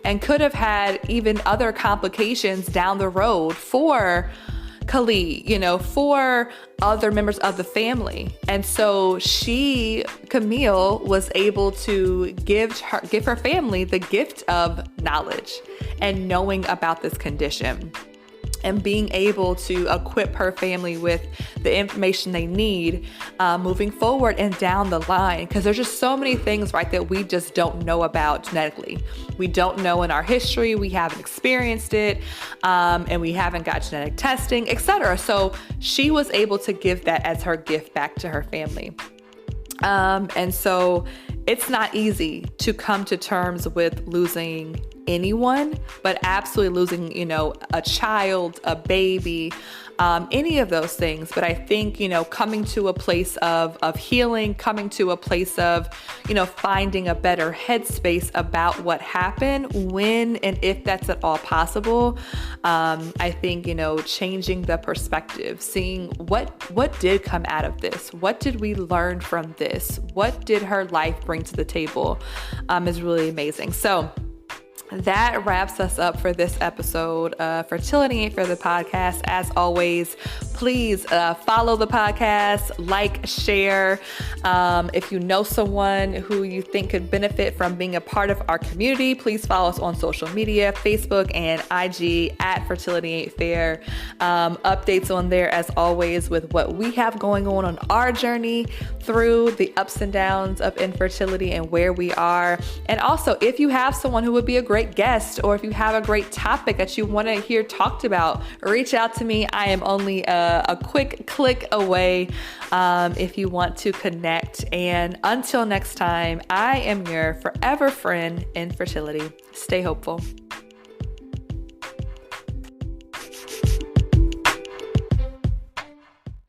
and could have had even other complications down the road for Kali, for other members of the family. And so Camille was able to give her family the gift of knowledge and knowing about this condition, and being able to equip her family with the information they need moving forward and down the line. Because there's just so many things, right, that we just don't know about genetically. We don't know in our history, we haven't experienced it, and we haven't got genetic testing, etc. So she was able to give that as her gift back to her family. And so it's not easy to come to terms with losing anyone, but absolutely losing, a child, a baby, any of those things. But I think, coming to a place of healing, coming to a place of, finding a better headspace about what happened, when and if that's at all possible. I think, changing the perspective, seeing what did come out of this? What did we learn from this? What did her life bring to the table? Is really amazing. So that wraps us up for this episode of Fertility Ain't Fair, the podcast. As always, please follow the podcast, like, share. If you know someone who you think could benefit from being a part of our community, please follow us on social media, Facebook and IG at Fertility Ain't Fair. Updates on there as always with what we have going on our journey through the ups and downs of infertility and where we are. And also, if you have someone who would be a great great guest, or if you have a great topic that you want to hear talked about, reach out to me. I am only a quick click away if you want to connect. And until next time, I am your forever friend in fertility. Stay hopeful.